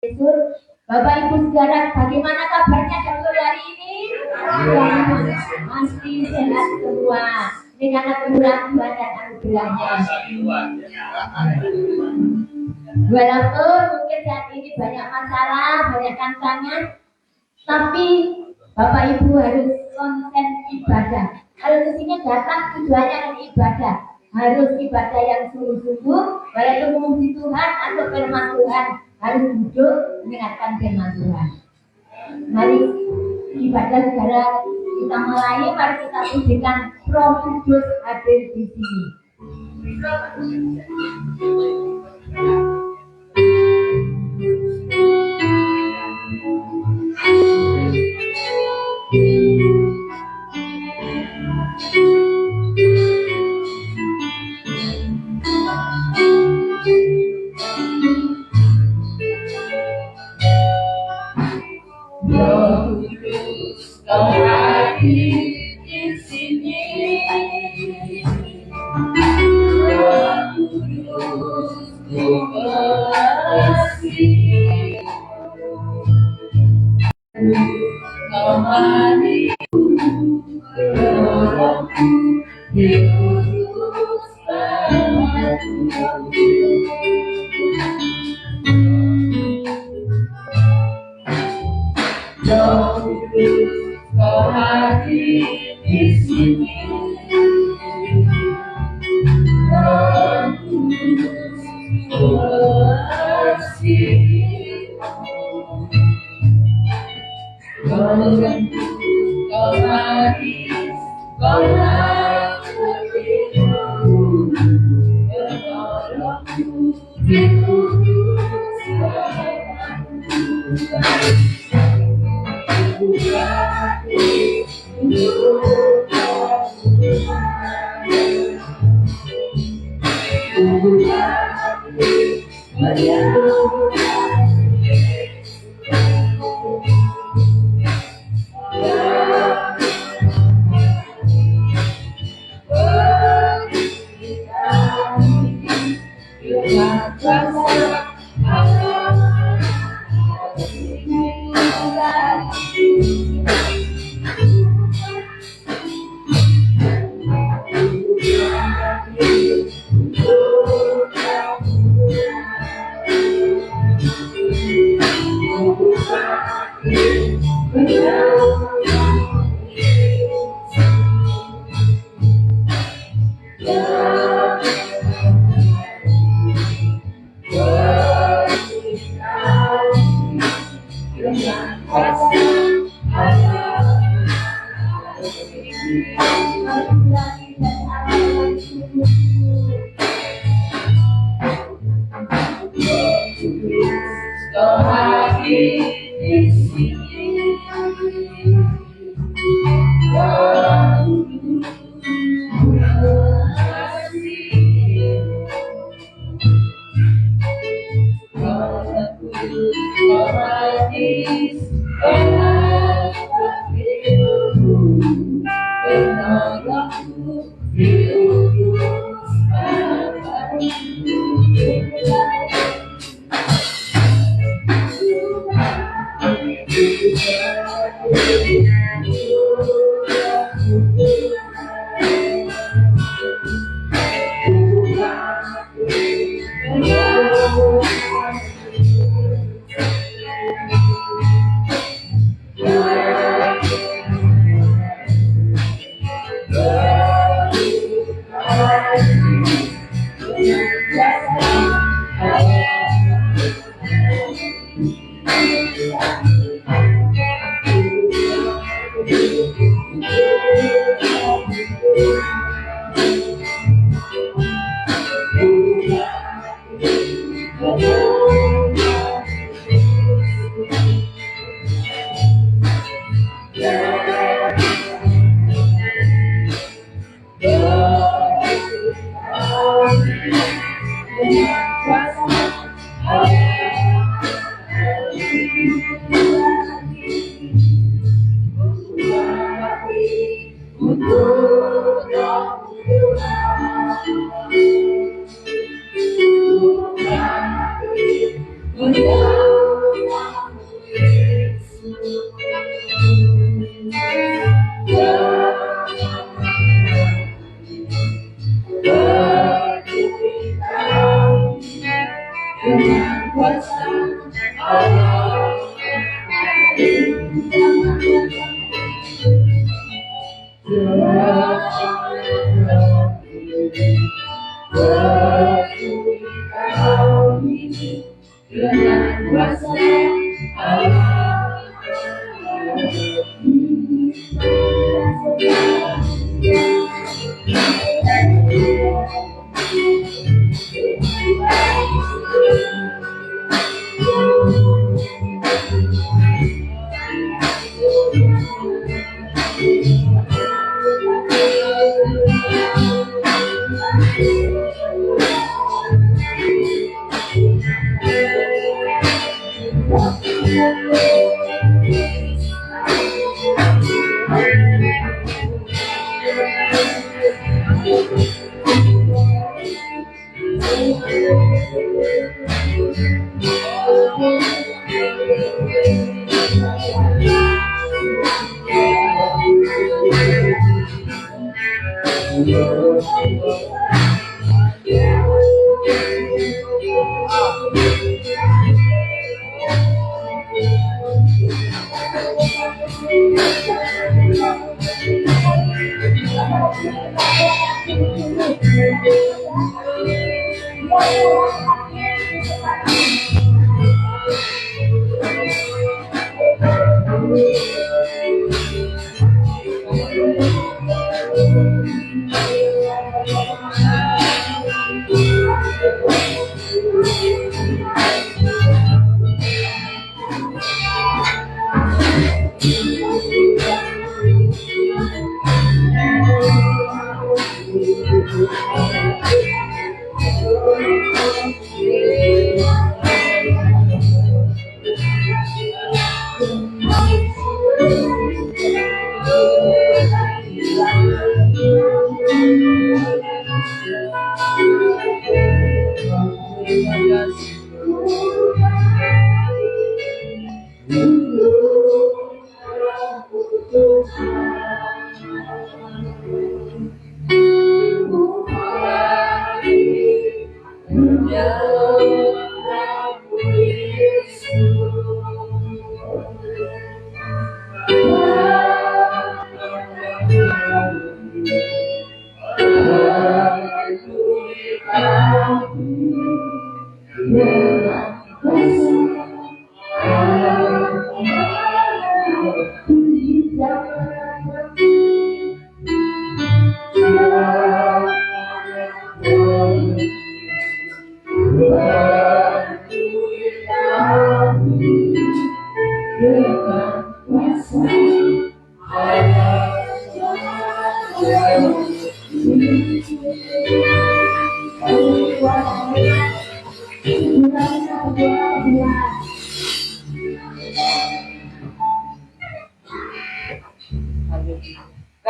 Yesus. Bapak Ibu saudara, bagaimana kabarnya dokter hari ini? Masih sehat semua. Ini karena kemurahan Tuhan dan anugerahnya. Walaupun mungkin saat ini banyak masalah, banyak tantangan, tapi Bapak Ibu harus konsen ibadah. Kalau kesini datang tujuannya adalah ibadah. Harus ibadah yang sungguh-sungguh, walaupun memuji Tuhan atau firman Tuhan, harus duduk mendengarkan firman Tuhan. Mari ibadah saudara kita mulai, mari kita pujikan Roh Kudus hadir di sini. Kau hadir di sini, Roh Kudus ku kasih. Kau hadir, Rohku diutus padaku. Roh Kudus kau hadir di sini, Roh Kudus ku kasih. Kau hadir, kau hadirku, menolongku, diutus padaku.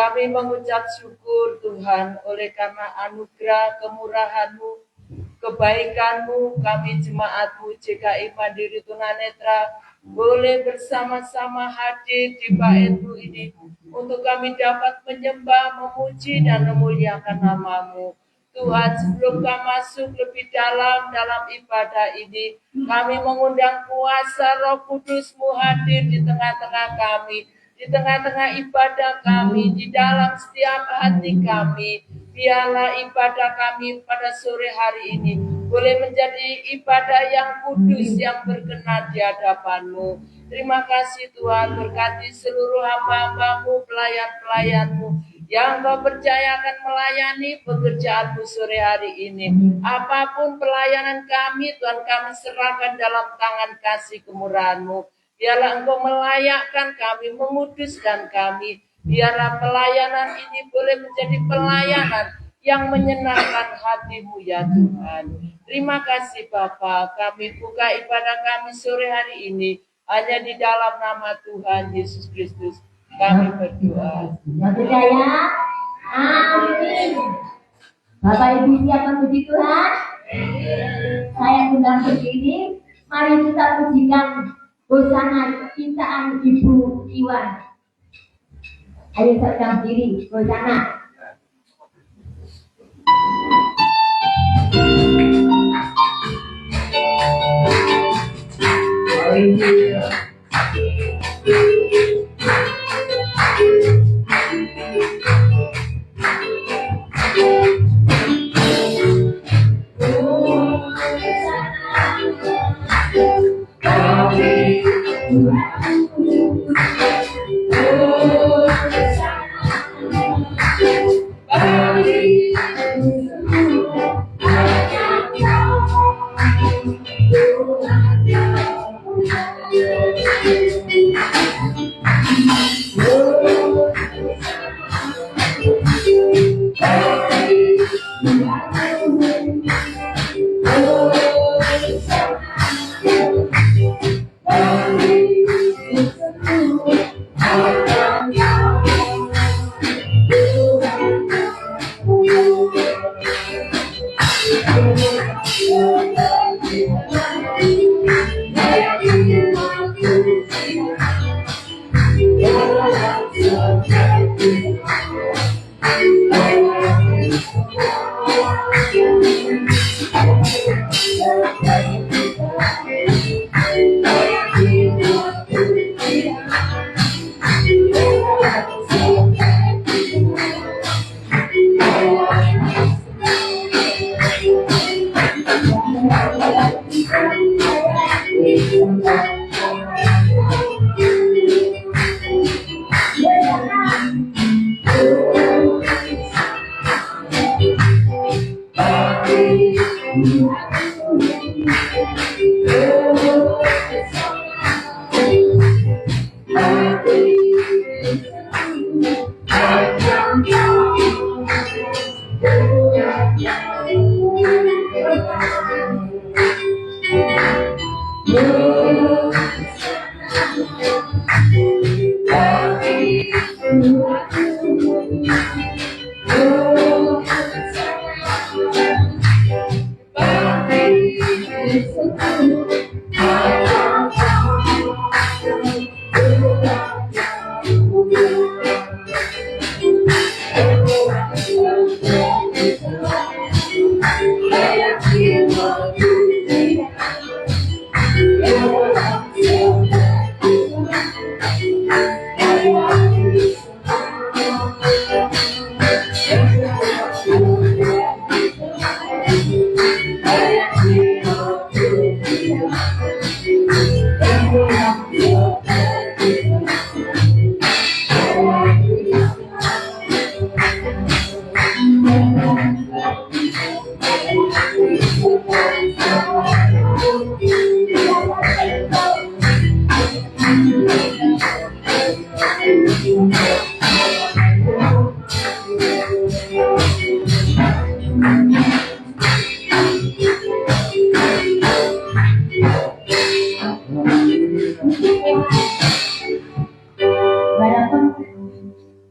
Kami mengucap syukur Tuhan oleh karena anugerah kemurahan-Mu, kebaikan-Mu, kami jemaat-Mu JKI Mandiri Tunanetra boleh bersama-sama hadir di bait-Mu ini untuk kami dapat menyembah, memuji dan memuliakan nama-Mu. Tuhan, sebelum kami masuk lebih dalam ibadah ini, kami mengundang kuasa Roh Kudus-Mu hadir di tengah-tengah kami, di tengah-tengah ibadah kami, di dalam setiap hati kami. Biarlah ibadah kami pada sore hari ini boleh menjadi ibadah yang kudus, yang berkenan di hadapan-Mu. Terima kasih Tuhan, berkati seluruh hamba-hamba-Mu, pelayan-pelayan-Mu, yang Kau percayakan melayani pekerjaan-Mu sore hari ini. Apapun pelayanan kami, Tuhan, kami serahkan dalam tangan kasih kemurahan-Mu. Biarlah Engkau melayakkan kami, menguduskan kami. Biarlah pelayanan ini boleh menjadi pelayanan yang menyenangkan hati-Mu ya Tuhan. Terima kasih Bapa, kami buka ibadah kami sore hari ini hanya di dalam nama Tuhan Yesus Kristus. Kami berdoa. Yang percaya, amin. Bapak Ibu siap memuji Tuhan? Saya undang berdiri. Mari kita pujikan Hosana cintaan Ibu Iwan. Ayo sedang diri, Hosana.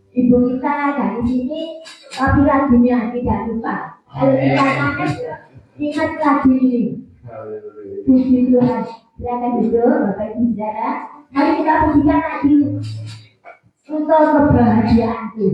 Ibu kita dari sini tapi lagunya tidak lupa. Kalau kita kangen, ingat lagu ini. Puji Tuhan. Silakan duduk, Bapak Ibu Saudara. Mari kita pujikan lagi untuk kebahagiaanku.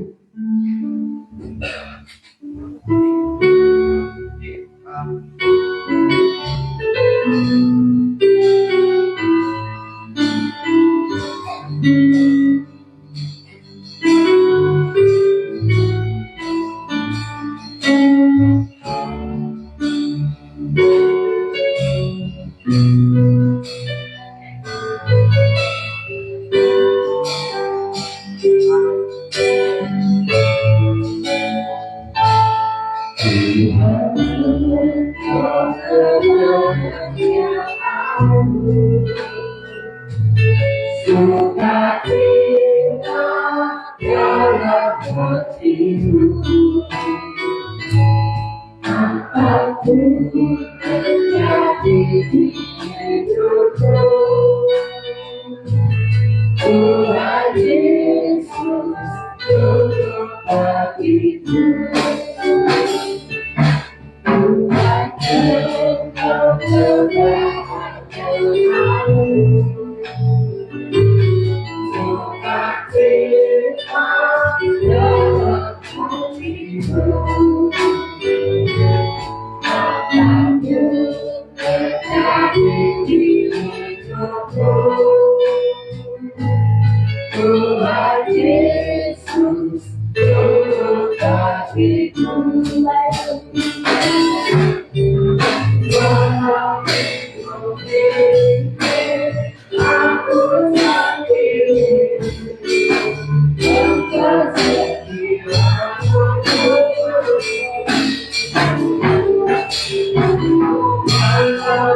Tuhan Yesus, Tuhan kasihku. Aku sakit, engkau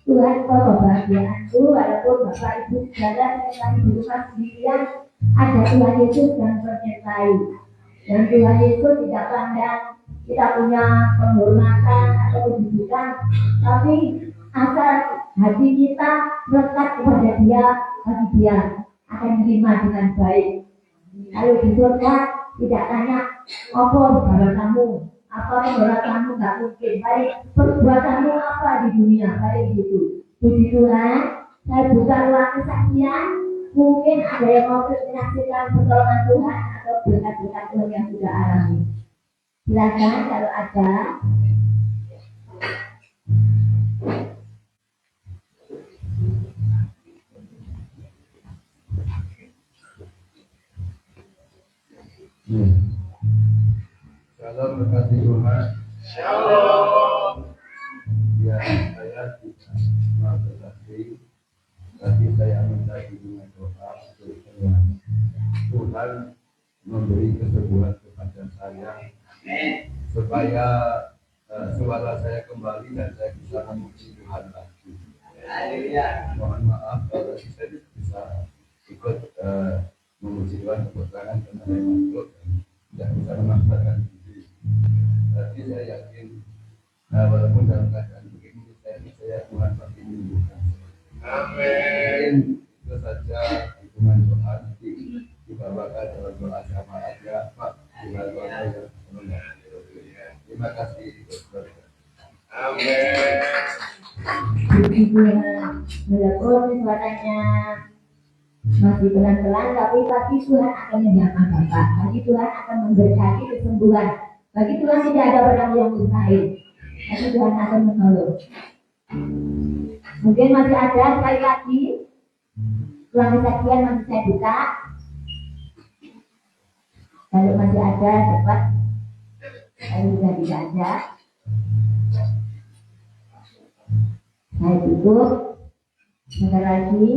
Tuhan kau kebahagiaanku, walaupun Bapak Ibu saudara menyertai di rumah sendirian, ada Tuhan Yesus yang menyertai. Dan Tuhan Yesus tidak pandang kita punya penghormatan atau kedudukan, tapi asal hati kita melekat kepada Dia, bagi Dia akan diterima dengan baik. Kalau di surga tidak tanya apa saudara kamu, apa saudara kamu, nggak mungkin. Baik perbuatanmu apa di dunia, baik gitu. Puji Tuhan, saya buka ruang kesaksian. Mungkin ada yang mau menyaksikan pertolongan Tuhan atau berkat-berkat Tuhan yang sudah alami. Silakan kalau ada. Shalom, berkati Tuhan. Shalom. Ya, saya tidak berkati, tapi saya minta dengan doa untuk Tuhan. Tuhan memberi kesembuhan kepada saya, supaya suara saya kembali dan saya bisa memuji Tuhan lagi. Mohon maaf kalau saya bisa ikut memuji Tuhan kebetulan karena saya masuk dan tidak bisa memaksakan diri. Tapi saya yakin walaupun dalam keadaan begini saya Tuhan pasti menyembuhkan. Amin. Itu saja dukungan doa nanti dibawakan dalam doa sama aja Pak. Terima kasih. Amin. Puji Tuhan, walaupun suaranya Masih pelan-pelan, tapi pasti Tuhan akan menjamah Bapak. Pasti Tuhan akan memberkati kesembuhan. Bagi Tuhan tidak ada barang yang mustahil. Tapi Tuhan akan menolong. Mungkin masih ada sekali lagi. Ruang kesaksian masih saya buka. Kalau masih ada, cepat. Kalau sudah tidak ada, saya tutup. Sebentar lagi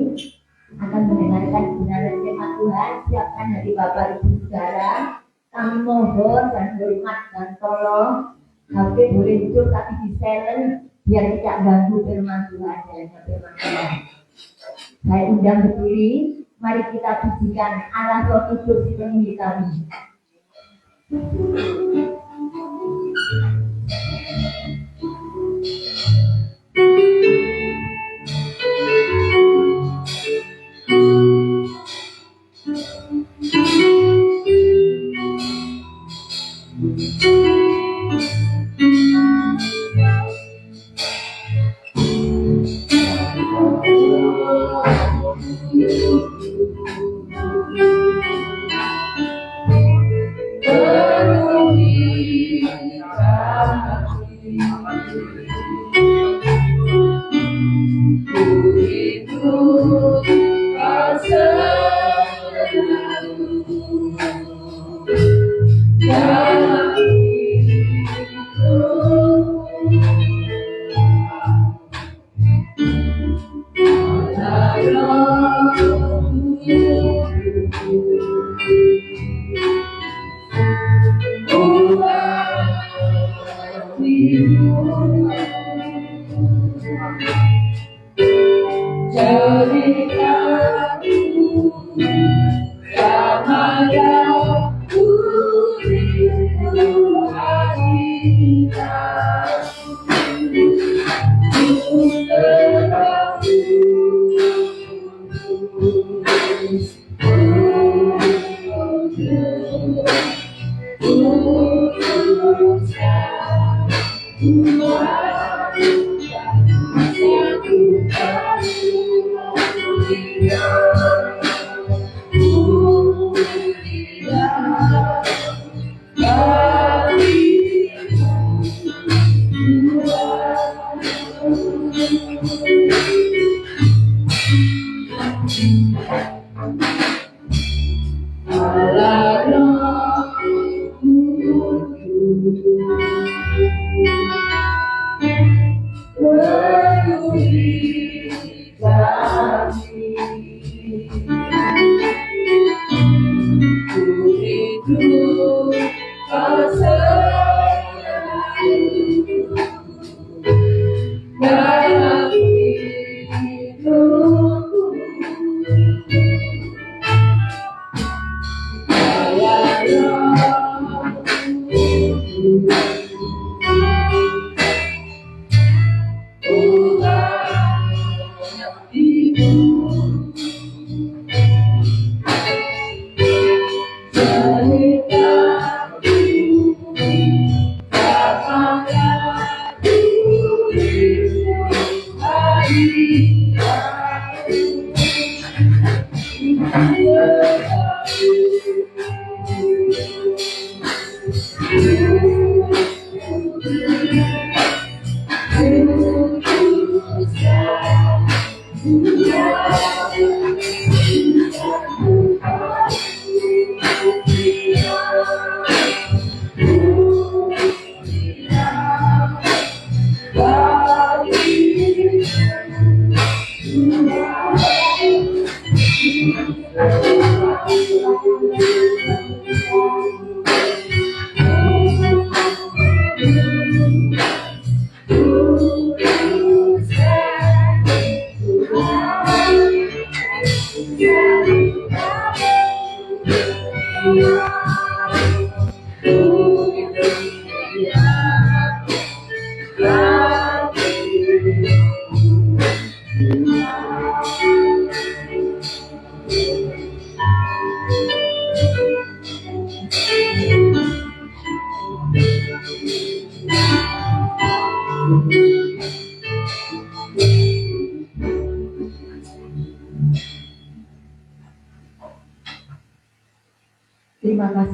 akan mendengarkan kebenaran firman Tuhan. Siapkan hati Bapak Ibu Saudara. Kami mohon dan hormat dan tolong HP boleh hidup tapi di silent biar tidak ganggu firman Tuhan dan firman Tuhan. Saya undang berdiri. Mari kita pujikan Allah Roh Kudus di penuhi kami.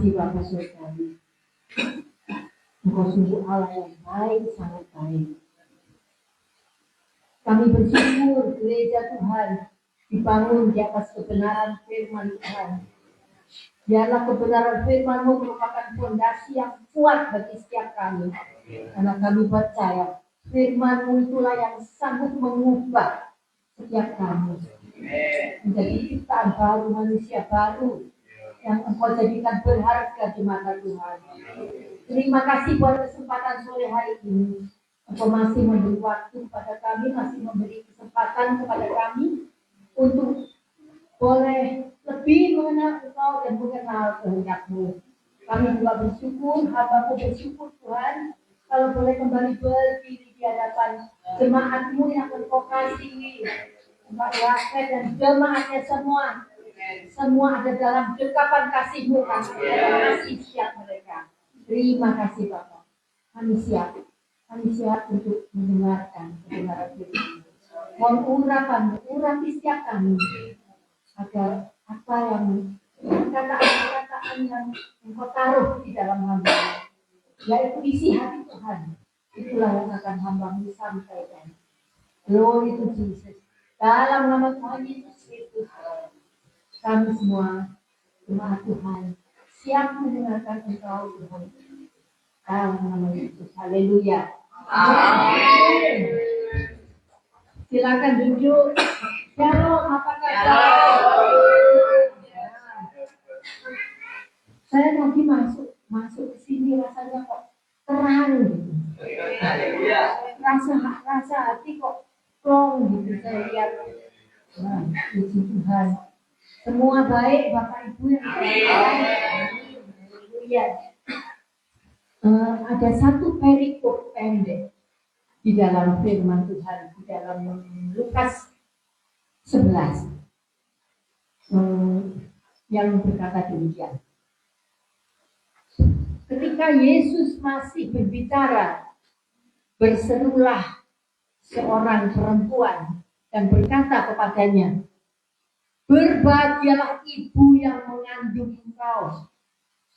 kasih Bapa Surgawi. Engkau sungguh Allah yang baik, sangat baik. Kami bersyukur gereja Tuhan dibangun di atas kebenaran firman Tuhan. Biarlah kebenaran firman-Mu merupakan fondasi yang kuat bagi setiap kami. Karena kami percaya firman-Mu itulah yang sanggup mengubah setiap kami menjadi ciptaan baru, manusia baru yang Engkau jadikan berharga di mata Tuhan. Terima kasih buat kesempatan sore hari ini. Engkau masih memberi waktu kepada kami, masih memberi kesempatan kepada kami untuk boleh lebih mengenal Engkau dan mengenal kehendak-Mu. Kami juga bersyukur, hamba-Mu bersyukur Tuhan, kalau boleh kembali berdiri di hadapan jemaat-Mu yang Engkau kasihi, Mbak Yasir dan jemaatnya semua. Semua ada dalam dekapan kasih-Mu, kasih siap mereka. Terima kasih Bapak. Kami siap untuk mendengarkan kebenaran firman-Mu. Mohon urapi setiap kami agar apa yang perkataan yang Engkau taruh di dalam hamba, yaitu isi hati Tuhan, itulah yang akan hamba-Mu sampaikan. Glory to Jesus. Dalam nama Tuhan Yesus Kristus, kami semua jemaat Tuhan siap mendengarkan Engkau Tuhan. Dalam nama Yesus. Haleluya. Amin. Silakan duduk. Shalom, apa kabar? Saya tadi masuk ke sini rasanya kok terang gitu. Rasa hati kok plong gitu saya lihat. Nah, puji Tuhan. Semua baik Bapak Ibu yang Haleluya. Ada satu perikop pendek di dalam firman Tuhan di dalam Lukas 11 yang berkata demikian. Ketika Yesus masih berbicara, berserulah seorang perempuan dan berkata kepadanya, "Berbahagialah ibu yang mengandung engkau,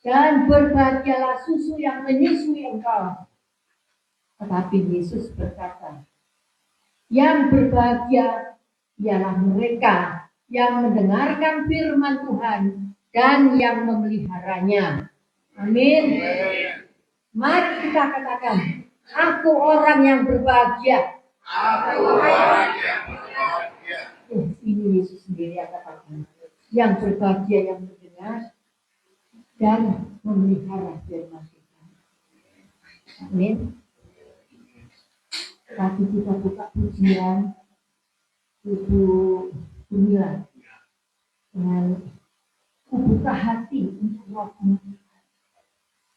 dan berbahagialah susu yang menyusui engkau." Tetapi Yesus berkata, "Yang berbahagia ialah mereka yang mendengarkan firman Tuhan dan yang memeliharanya." Amin. Mari kita katakan, aku orang yang berbahagia. Aku orang yang berbahagia. Ini Yesus sendiri yang katakan, yang berbahagia yang mendengar dan memelihara firman Tuhan. Amin. Tadi kita buka pujian Ibu Bumila dengan kubuka hati untuk Roh-Mu.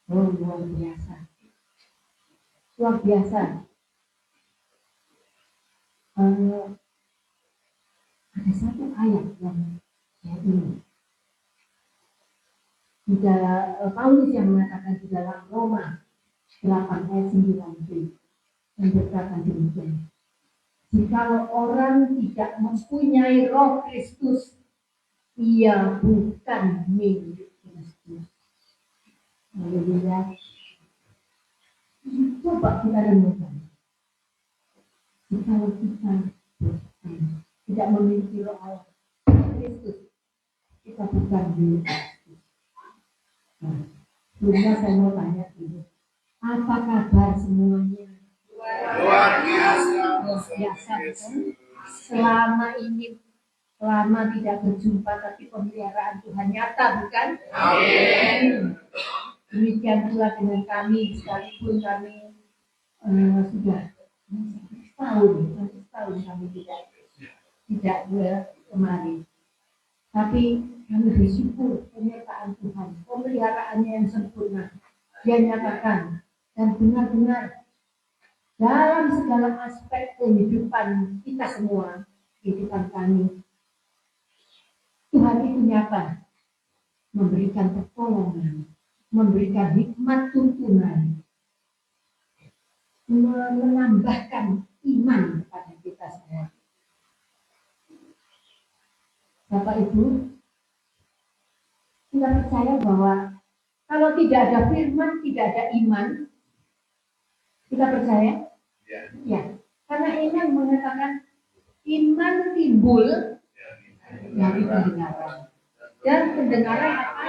Oh, luar biasa. Luar biasa. Ada satu ayat yang saya ingat. Di dalam Paulus yang mengatakan di dalam Roma 8 ayat 9 yang berkata demikian. Jikalau orang tidak mempunyai Roh Kristus, ia bukan milik Kristus. Haleluya. Coba kita renungkan. Jikalau kita tidak memiliki Roh Allah Kristus, kita bukan milik Kristus. Nah, sebelumnya saya mau tanya dulu, apa kabar semuanya? Luar biasa. Luar biasa kan? Selama ini lama tidak berjumpa, tapi pemeliharaan Tuhan nyata, bukan? Amin. Demikian pula dengan kami, sekalipun kami sudah setahun kami tidak kemari. Tapi kami bersyukur penyertaan Tuhan, pemeliharaannya yang sempurna. Dia nyatakan dan benar-benar dalam segala aspek kehidupan kita semua, kehidupan kami. Tuhan itu nyata memberikan pertolongan, memberikan hikmat tuntunan, menambahkan iman kepada kita semua. Bapak Ibu, kita percaya bahwa Kalau tidak ada firman, tidak ada iman, kita percaya? Ya. Ya. Karena iman mengatakan iman timbul dari pendengaran. Dan pendengaran apa?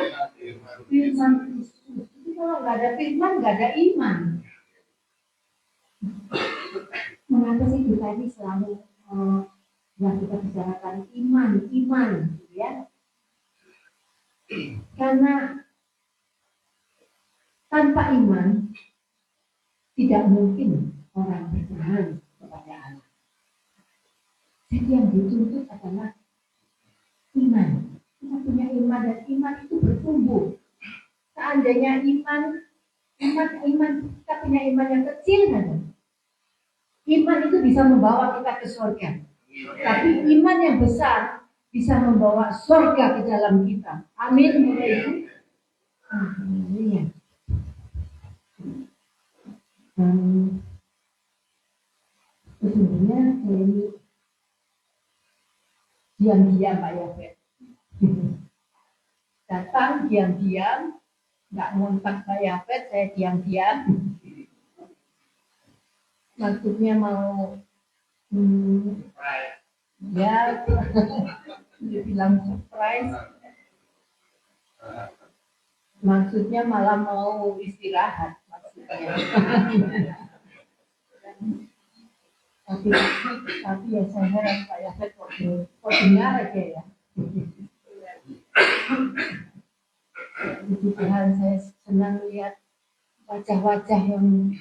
Firman Kristus. Jadi kalau nggak ada firman, nggak ada iman. Mengapa sih kita ini selalu yang kita bicarakan iman, gitu ya? Karena tanpa iman tidak mungkin orang berkenan kepada Allah. Jadi yang dituntut adalah iman. Kita punya iman dan iman itu bertumbuh. Seandainya iman kita punya iman yang kecil saja. Iman itu bisa membawa kita ke surga. Tapi iman yang besar bisa membawa surga ke dalam kita. Amin. Amin. Sesungguhnya saya ini diam-diam Pak Yafet. Datang diam-diam, nggak ngontak Pak Yafet, saya diam-diam. Maksudnya mau ya dia bilang surprise. Maksudnya malah mau istirahat maksudnya. tapi ya saya heran Pak Yafet kok dengar aja ya. Puji Tuhan, saya senang lihat wajah-wajah yang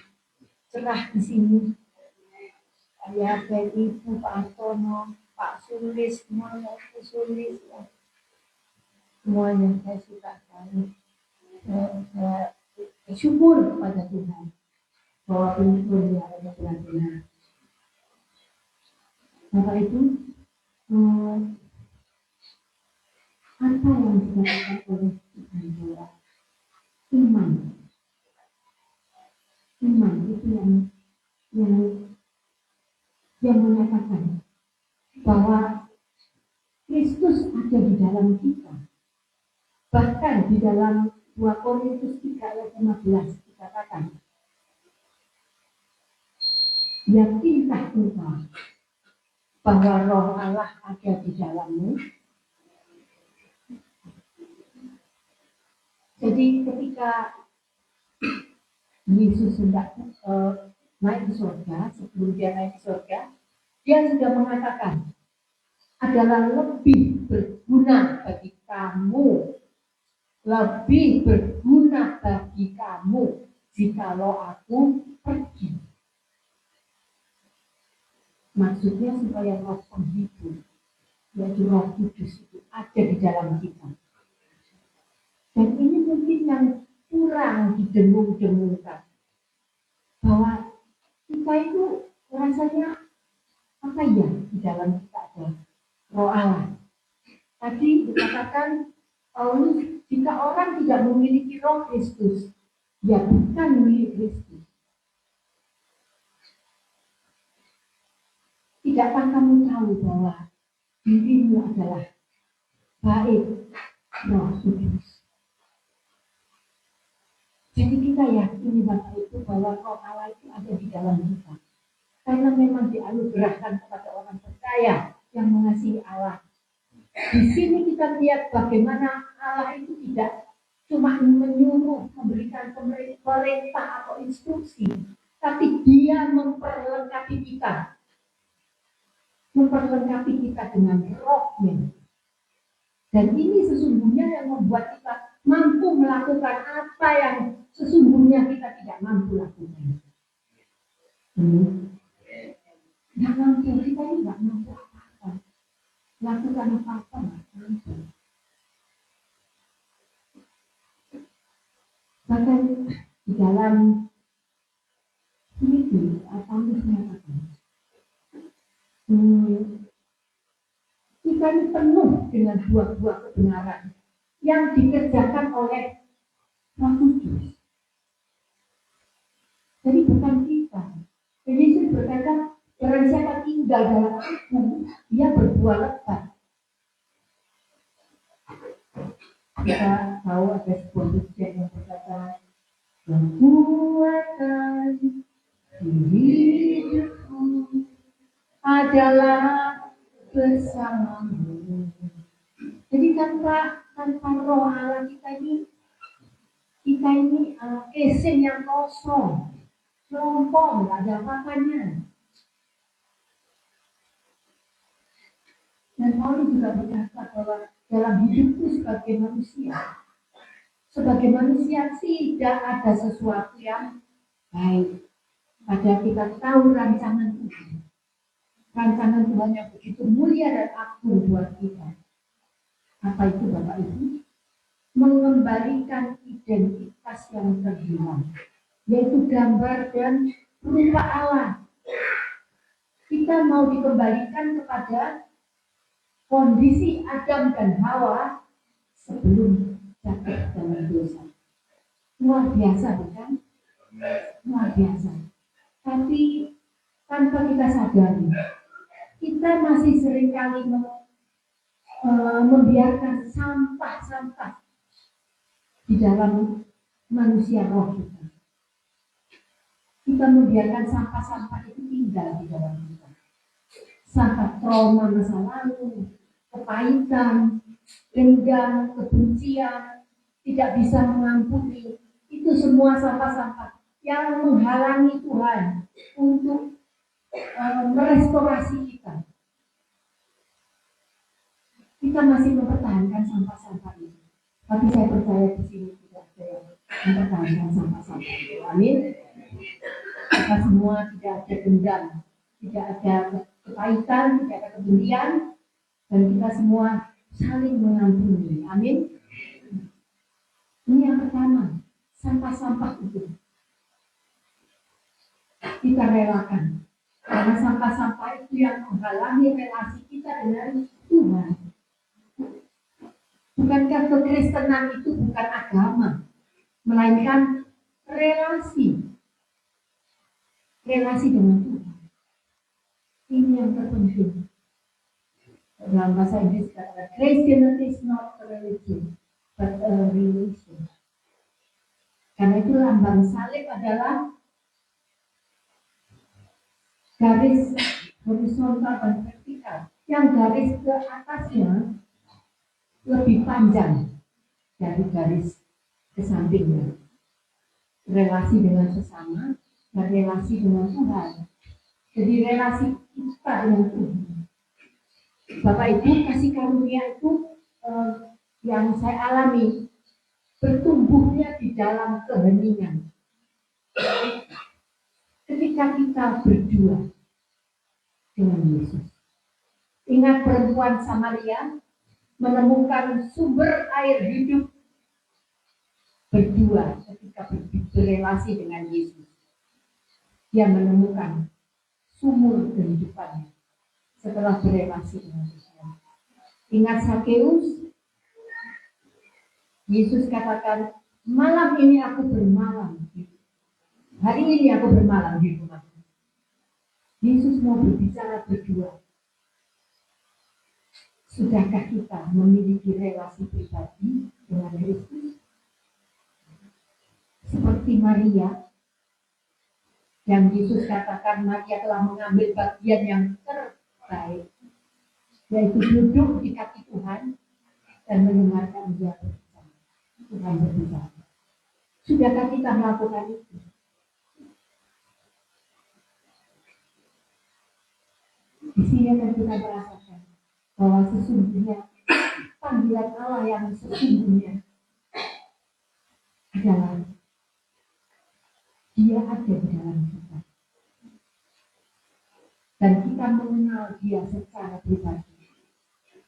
cerah di sini. Saya Ibu, Pak Antono, Pak Sulis, semuanya Pak Sulis, ya. Semuanya saya suka sekali. Saya bersyukur kepada Tuhan bahwa ini ada benar-benar. Bapak Ibu, apa yang dilakukan oleh Tuhan bahwa iman itu yang menyatakan bahwa Kristus ada di dalam kita. Bahkan di dalam 2 Korintus 3 ayat 15 dikatakan, yakinkah engkau bahwa Roh Allah ada di dalammu? Jadi ketika Yesus hendak naik ke surga, sebelum dia naik ke surga, dia sudah mengatakan adalah lebih berguna bagi kamu, jikalau aku pergi. Maksudnya supaya Roh Penghibur, yaitu Roh Kudus itu ada di dalam kita. Dan ini mungkin yang kurang didengung-dengungkan, bahwa kita itu rasanya apa ya di dalam kita ada Roh Allah. Tadi dikatakan Paulus, jika orang tidak memiliki Roh Kristus, ya bukan milik Kristus. Tidakkah kamu tahu bahwa dirimu adalah baik Roh Kudus? Jadi kita yakini Bapak Ibu bahwa Roh Allah itu ada di dalam kita. Karena memang dianugerahkan kepada orang percaya yang mengasihi Allah. Di sini kita lihat bagaimana Allah itu tidak cuma menyuruh, memberikan perintah atau instruksi, tapi Dia memperlengkapi kita. Memperlengkapi kita dengan Roh-Nya. Dan ini sesungguhnya yang membuat kita mampu melakukan apa yang sesungguhnya kita tidak mampu lakukan. Nggak mampu, kita ini nggak mampu apa-apa. Lakukan apa-apa nggak mampu. Bahkan di dalam Filipi, Paulus mengatakan, kita ini penuh dengan buah-buah kebenaran yang dikerjakan oleh Roh Kudus. Jadi bukan kita. Yesus berkata, barang siapa tinggal dalam aku, dia berbuah lebat. Kita tahu ada sebuah pujian yang berkata, kekuatan di hidupku adalah bersamamu. Jadi tanpa roh Allah kita ini casing yang kosong, melompong, nggak ada apa-apanya. Dan Paulus juga berkata bahwa dalam hidupku sebagai manusia tidak ada sesuatu yang baik. Padahal kita tahu rancangan Tuhan. Rancangan Tuhan yang begitu mulia dan agung buat kita. Apa itu Bapak Ibu? Mengembalikan identitas yang terhilang, yaitu gambar dan rupa Allah. Kita mau dikembalikan kepada kondisi Adam dan Hawa sebelum jatuh dalam dosa. Luar biasa bukan? Luar biasa. Tapi tanpa kita sadari, kita masih seringkali membiarkan sampah-sampah di dalam manusia roh kita. Kita membiarkan sampah-sampah itu tinggal di dalam kita. Sampah trauma masa lalu, kepahitan, dendam, kebencian, tidak bisa mengampuni. Itu semua sampah-sampah yang menghalangi Tuhan untuk merestorasi kita. Kita masih mempertahankan sampah-sampah itu. Tapi saya percaya di sini tidak ada yang mempertahankan sampah-sampah itu. Amin. Kita semua tidak ada dendam, tidak ada kepahitan, tidak ada kebencian, dan kita semua saling mengampuni. Amin. Ini yang pertama, sampah-sampah itu kita relakan. Karena sampah-sampah itu yang menghalangi relasi kita dengan Tuhan. Bukankah kekristenan itu bukan agama, melainkan relasi dengan Tuhan. Ini yang terpenting. Dalam bahasa Inggris kata Christianity is not a religion, but a relation. Karena itu lambang salib adalah garis horizontal dan vertikal. Yang garis ke atasnya lebih panjang dari garis ke sampingnya. Relasi dengan sesama dan relasi dengan Tuhan. Jadi relasi kita dengan Tuhan. Bapak Ibu, kasih karunia itu yang saya alami bertumbuhnya di dalam keheningan. Ketika kita berdua dengan Yesus. Ingat perempuan Samaria menemukan sumber air hidup berdua ketika berrelasi dengan Yesus. Dia menemukan sumur kehidupannya setelah berrelasi dengan Tuhan. Ingat Sakeus, Yesus katakan, malam ini aku bermalam. Hari ini aku bermalam di rumah. Yesus mau berbicara berdua. Sudahkah kita memiliki relasi pribadi dengan Kristus? Seperti Maria, yang Yesus katakan Maria telah mengambil bagian yang terbaik, yaitu duduk di kaki Tuhan dan mendengarkan Dia berbicara. Tuhan berbicara. Sudahkah kita melakukan itu? Di sini akan kita merasakan bahwa sesungguhnya panggilan Allah yang sesungguhnya adalah Dia ada di dalam kita. Dan kita mengenal Dia secara pribadi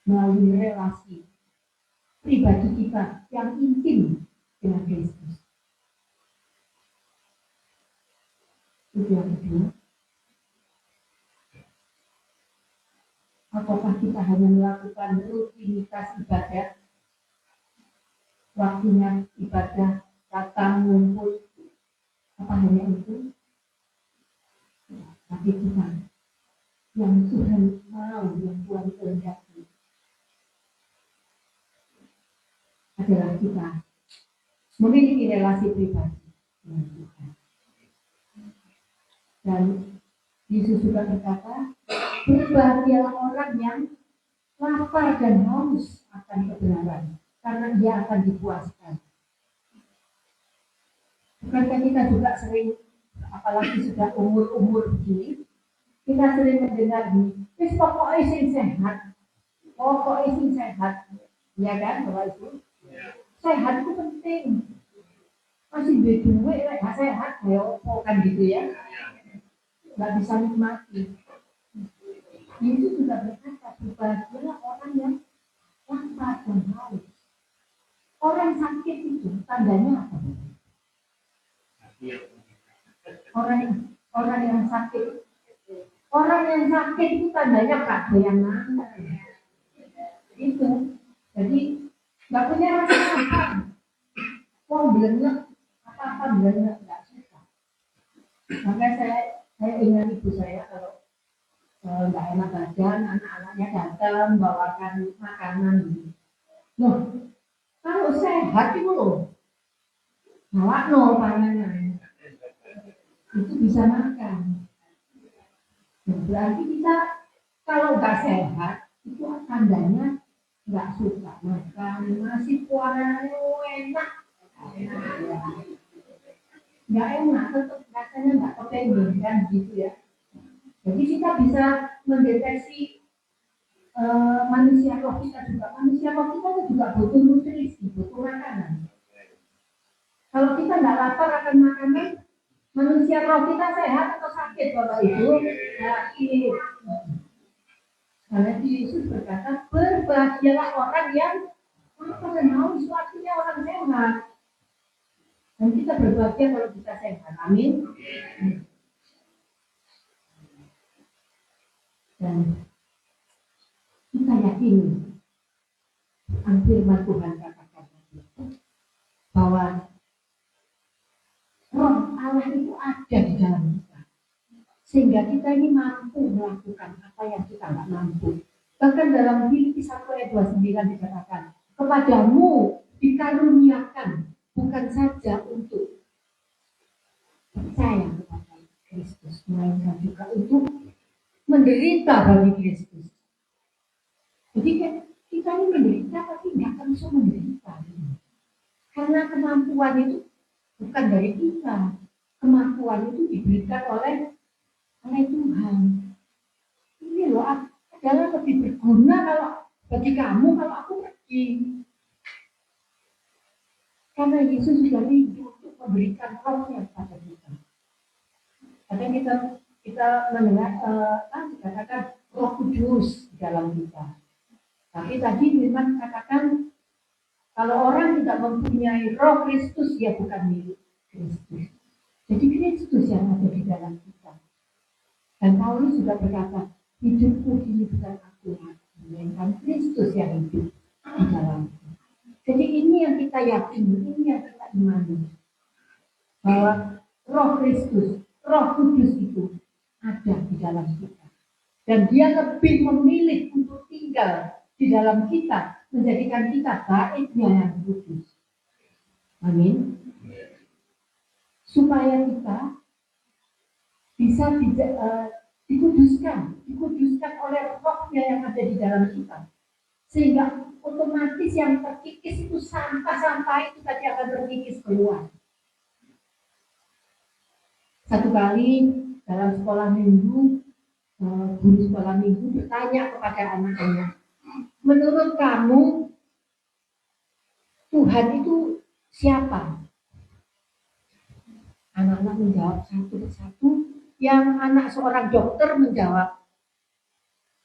melalui relasi pribadi kita yang intim dengan Kristus. Itu yang kedua. Apakah kita hanya melakukan rutinitas ibadah, waktunya ibadah, datang, ngumpul, apa hanya itu? Tapi kita yang Tuhan mau, yang Tuhan kehendaki adalah kita memiliki relasi pribadi dengan Tuhan. Dan Yesus juga berkata, berbahagialah orang yang lapar dan haus akan kebenaran, karena ia akan dipuaskan. Bukankah kita juga sering, apalagi sudah umur-umur begini, kita sering mendengar nih, pokoknya sing sehat, pokoknya sing sehat, ya kan, Bapak Ibu? Sehat itu penting. Masih duit, nggak sehat, ya opo kan gitu ya, nggak bisa nikmati. Yesus juga berkata, berbahagialah orang yang lapar dan haus. Orang sakit itu tandanya apa? Orang yang sakit itu tandanya Kak yang mana? Itu. Jadi nggak punya rasa lapar. Belenek, apa-apa belenek, nggak suka. Makanya saya ingat ibu saya kalau nggak enak badan, anak-anaknya datang bawakan makanan gitu. Loh, kalau sehat itu loh, bawa panganan itu bisa makan. Berarti kita kalau nggak sehat itu tandanya nggak suka makan, nasi kuahnya enak, nggak enak, tetap rasanya nggak kepengen kan gitu ya. Jadi kita bisa mendeteksi manusia roh kita juga. Manusia roh kita juga butuh nutrisi, butuh makanan. Kalau kita nggak lapar akan makanan, manusia roh kita sehat atau sakit Bapak Ibu? Sakit. Karena Yesus berkata, berbahagialah orang yang lapar dan haus, artinya orang sehat. Dan kita berbahagia kalau kita sehat. Amin. Dan kita yakin firman Tuhan katakan bahwa Roh Allah itu ada di dalam kita, sehingga kita ini mampu melakukan apa yang kita nggak mampu. Bahkan dalam Filipi 1 ayat 29 dikatakan, kepadamu dikaruniakan bukan saja untuk percaya kepada Kristus, melainkan juga untuk menderita bagi Kristus. Jadi kita ini menderita tapi nggak langsung menderita, karena kemampuan itu bukan dari kita. Kemampuan itu diberikan oleh Tuhan. Ini loh adalah lebih berguna kalau bagi kamu kalau aku pergi. Karena Yesus sudah rindu untuk memberikan rohnya kepada kita. Kadang kita mendengar dikatakan Roh Kudus di dalam kita. Tapi tadi firman katakan kalau orang tidak mempunyai Roh Kristus, dia bukan milik Kristus. Jadi Kristus yang ada di dalam kita. Dan Paulus juga berkata, hidupku kini bukan aku lagi, melainkan Kristus yang hidup di dalam. Jadi ini yang kita yakini, ini yang kita imani, bahwa Roh Kristus, Roh Kudus itu ada di dalam kita. Dan dia lebih memilih untuk tinggal di dalam kita, menjadikan kita baiknya yang kudus. Amin. Supaya kita bisa dikuduskan oleh rohnya yang ada di dalam kita. Sehingga otomatis yang terkikis itu sampah-sampah itu tadi akan terkikis keluar. Satu kali dalam sekolah minggu, guru sekolah minggu bertanya kepada anak-anak, menurut kamu Tuhan itu siapa? Anak-anak menjawab satu persatu. Yang anak seorang dokter menjawab,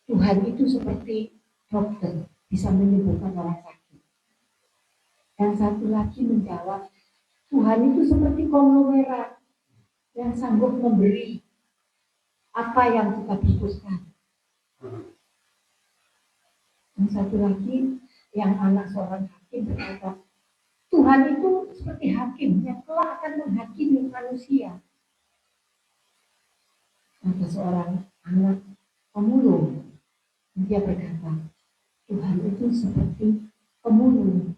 Tuhan itu seperti dokter, bisa menyembuhkan orang sakit. Yang satu lagi menjawab, Tuhan itu seperti konglomerat yang sanggup memberi apa yang kita butuhkan. Yang satu lagi, yang anak seorang hakim berkata, Tuhan itu seperti hakim yang kelak akan menghakimi manusia. Ada seorang anak pemulung, dia berkata, Tuhan itu seperti pemulung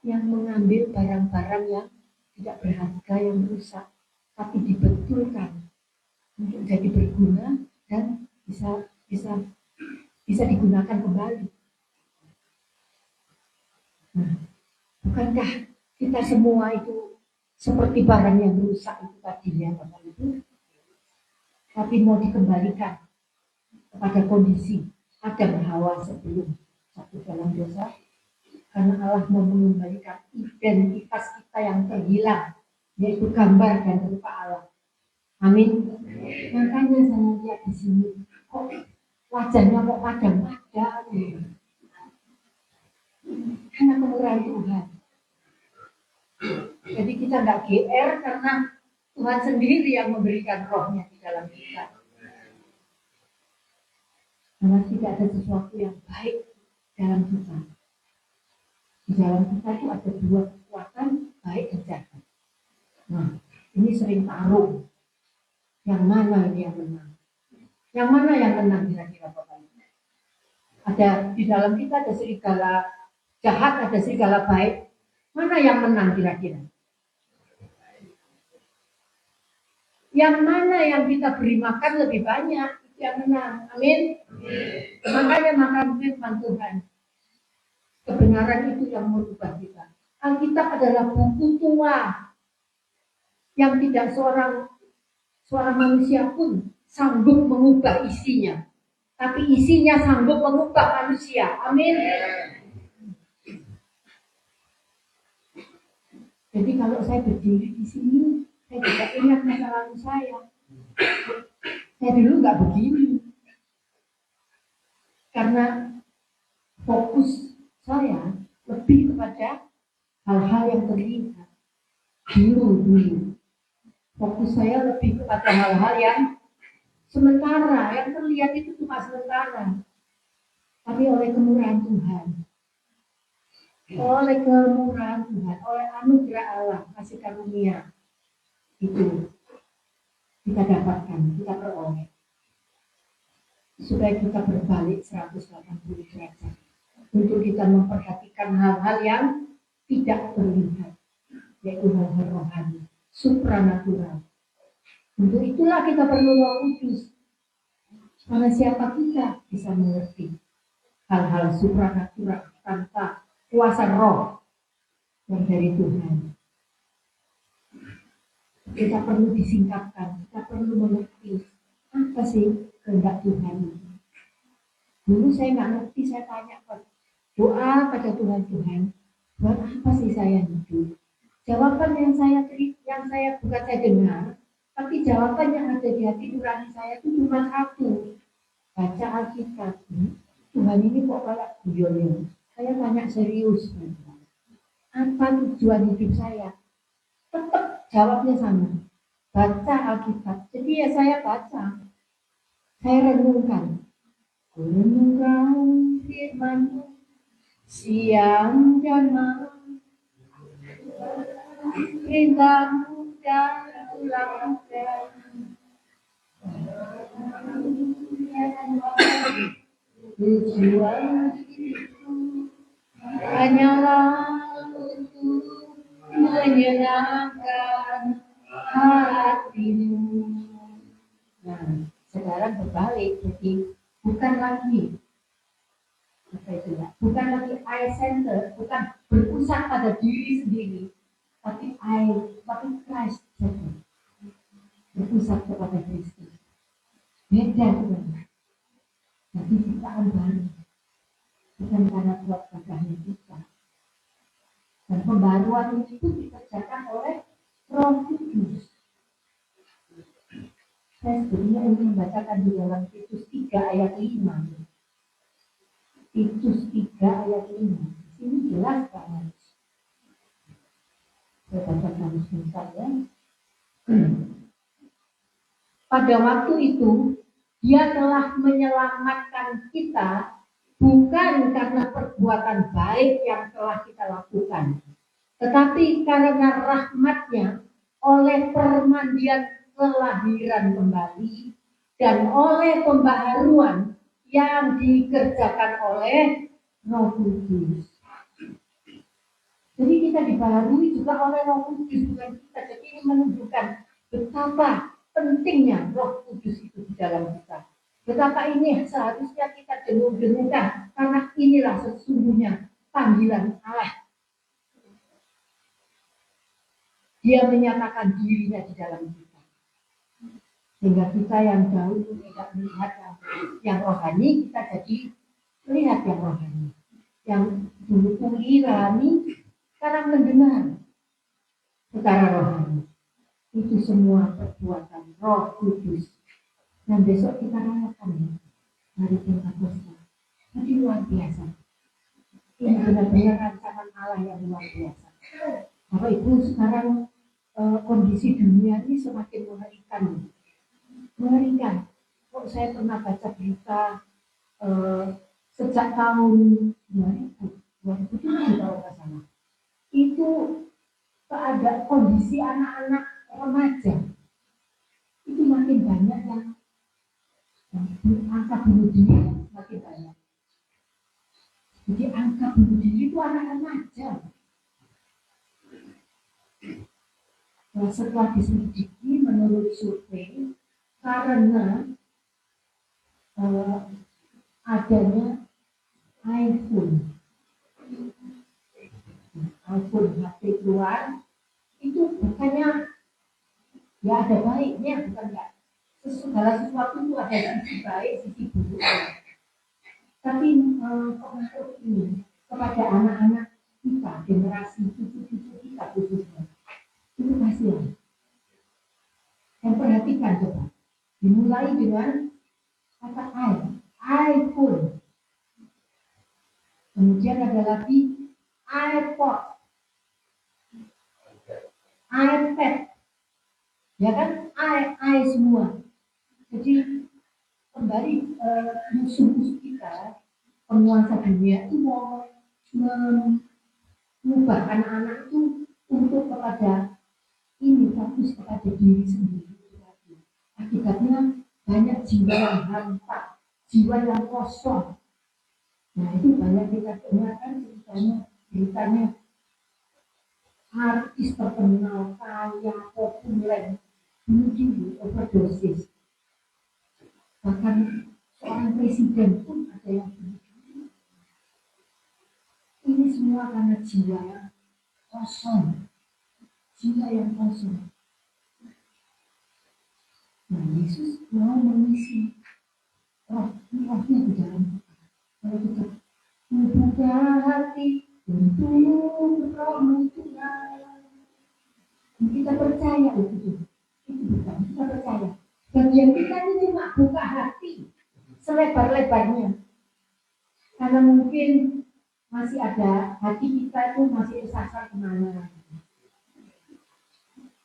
yang mengambil barang-barang yang tidak berharga, yang rusak, tapi dibetulkan untuk jadi berguna dan bisa digunakan kembali. Nah, bukankah kita semua itu seperti barang yang rusak itu tadi ya Bapak Ibu, tapi mau dikembalikan kepada kondisi Adam Hawa sebelum jatuh dalam dosa, karena Allah mau mengembalikan identitas kita yang terhilang, yaitu gambar dan rupa Allah. Amin. Makanya saya lihat di sini, kok wajahnya kok padam-padam, karena kemurahan Tuhan. Jadi kita nggak GR karena Tuhan sendiri yang memberikan rohnya di dalam kita. Karena tidak ada sesuatu yang baik dalam kita. Di dalam kita itu ada dua kekuatan, baik dan jahat. Nah, ini sering taruh. Yang mana ini yang menang? Yang mana yang menang kira-kira Bapak Ibu? Ada di dalam kita ada serigala jahat, ada serigala baik. Mana yang menang kira-kira? Yang mana yang kita beri makan lebih banyak, itu yang menang. Amin. Makanya makan firman Tuhan. Kebenaran itu yang merubah kita. Alkitab adalah buku tua yang tidak seorang manusia pun sanggup mengubah isinya. Tapi isinya sanggup mengubah manusia. Amin. Jadi kalau saya berdiri di sini, saya juga ingat masa lalu saya. Saya dulu nggak begini. Karena fokus saya lebih kepada hal-hal yang terlihat. Dulu. Fokus saya lebih kepada hal-hal yang sementara. Yang terlihat itu cuma sementara. Tapi oleh kemurahan Tuhan. Oleh anugerah Allah, kasih karunia. Itu kita dapatkan, kita peroleh. Supaya kita berbalik 180 derajat. Untuk kita memperhatikan hal-hal yang tidak terlihat, yaitu hal-hal rohani, supranatural. Untuk itulah kita perlu Roh Kudus. Karena siapa kita bisa mengerti hal-hal supranatural tanpa kuasa roh yang dari Tuhan. Kita perlu disingkapkan, kita perlu mengerti apa sih kehendak Tuhan itu. Dulu saya nggak ngerti, saya tanya doa pada Tuhan, buat apa sih saya hidup? Jawaban yang saya bukan saya dengar, tapi jawaban yang ada di hati nurani saya itu cuma satu. Baca Alkitab. Tuhan ini kok kayak guyon. Saya tanya serius. Apa tujuan hidup saya? Tetap jawabnya sama. Baca Alkitab. Jadi ya saya baca. Saya renungkan. Renungkan firman-Mu siang dan malam. Perintah-Mu dan lakukan. Tujuan hidupku hanyalah untuk menyenangkan hati-Mu. Nah, sekarang berbalik, jadi bukan lagi I center, bukan berpusat pada diri sendiri, tapi Christ center, berpusat kepada Kristus. Beda teman. Jadi ciptaan baru, bukan karena kuat gagahnya kita. Dan pembaruan itu dikerjakan oleh Roh Kudus. Saya sebenarnya ingin membacakan di dalam Titus 3 ayat 5. Titus 3 ayat 5. Ini jelas banget. Saya bacakan sebentar ya. Pada waktu itu, Dia telah menyelamatkan kita bukan karena perbuatan baik yang telah kita lakukan, tetapi karena rahmat-Nya oleh permandian kelahiran kembali dan oleh pembaharuan yang dikerjakan oleh Roh Kudus. Jadi kita dibaharui juga oleh Roh Kudus bukan kita. Jadi ini menunjukkan betapa pentingnya Roh Kudus itu di dalam kita. Betapa ini seharusnya kita dengung-dengungkan karena inilah sesungguhnya panggilan Allah. Dia menyatakan dirinya di dalam kita. Sehingga kita yang jauh tidak melihat yang rohani, kita jadi melihat yang rohani. Yang dulu kulirani sekarang mendengar secara rohani. Itu semua perbuatan Roh Kudus. Dan besok kita rayakan hari Pentakosta. Jadi luar biasa. Ini benar-benar rancangan Allah yang luar biasa. Bapak Ibu, sekarang kondisi dunia ini semakin mengerikan. Mengerikan. Kok saya pernah baca berita sejak tahun 2007 kalau nggak salah. Itu keadaan kondisi anak-anak remaja itu makin banyak yang angka bunuh diri makin banyak. Jadi angka bunuh diri itu anak remaja. Nah, setelah diselidiki menurut survei karena adanya iPhone HP keluar itu bukannya ya ada baiknya, bukan ya segala sesuatu itu ada sisi baik, sisi buruk. Tapi pengaruh ini kepada anak-anak kita, generasi cucu-cucu kita khususnya, itu kasihan. Dan perhatikan coba, dimulai dengan kata iPhone, kemudian ada lagi iPod, iPad, ya kan, semua. Jadi kembali musuh-musuh kita, penguasa dunia itu mau mengubah anak-anak itu untuk kepada ini, fokus kepada diri sendiri. Akibatnya banyak jiwa yang hampa, jiwa yang kosong. Nah itu banyak kita dengarkan ceritanya artis terkenal, kaya, populer, bunuh diri, overdosis. Bahkan seorang presiden pun ada yang bunuh diri. Ini semua karena jiwa yang kosong. Jiwa yang kosong. Nah, Yesus mau mengisi rohnya di dalam kita. Kalau kita membuka hati untuk rohmu Tuhan, kita percaya itu bukan, kita percaya. Bagian kita ini cuma buka hati selebar-lebarnya. Karena mungkin masih ada hati kita itu masih kesasar kemana,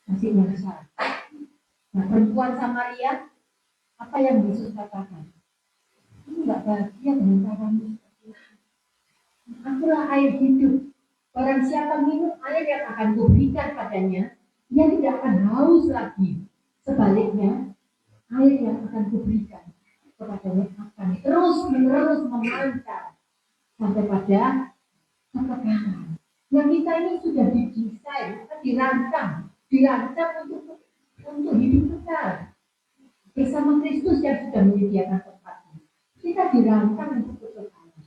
masih nyasar. Nah, perempuan Samaria, apa yang Yesus katakan? Ini enggak bahagia dengan caramu seperti itu. Akulah air hidup. Barang siapa minum air yang akan kuberikan padanya, ia tidak akan haus lagi. Sebaliknya, air yang akan kuberikan kepadanya akan terus-menerus memancar sampai pada kekekalan. Nah, kita ini sudah didesain, dirancang untuk hidup kekal bersama Kristus yang sudah menyediakan tempatnya. Kita dirancang untuk kekekalan.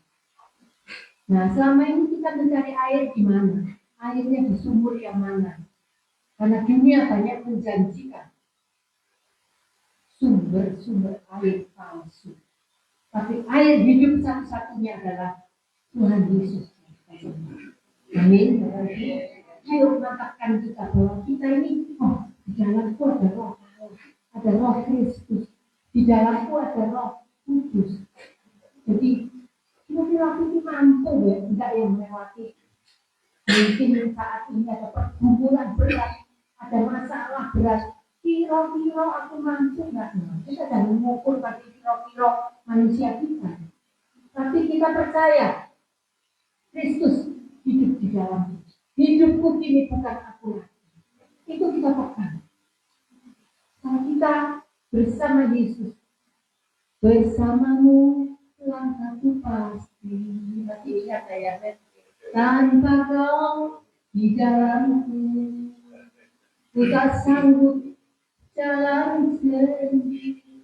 Nah, selama ini kita mencari air di mana? Airnya di sumur yang mana? Karena dunia banyak menjanjikan sumber-sumber air palsu. Tapi air hidup satu-satunya adalah Tuhan Yesus. Amin. Ayo mengatakan kita bahwa kita ini, di dalamku ada roh Allah, ada roh Kristus, di dalamku ada roh Kudus. Jadi kira-kira aku mampu ya, tidak yang melewati. Mungkin saat ini ada pergumulan berat, ada masalah berat. Kira-kira aku mampu nggak? Kita jangan mengukur pada kira-kira manusia kita. Tapi kita percaya Kristus hidup di dalam. Hidupku kini bukan aku lagi. Itu kita pegang. Kalau kita bersama Yesus, bersamamu langkahku pasti. Masih ingat ya, tanpa kau di dalamku. Ku tak sanggup jalan sendiri,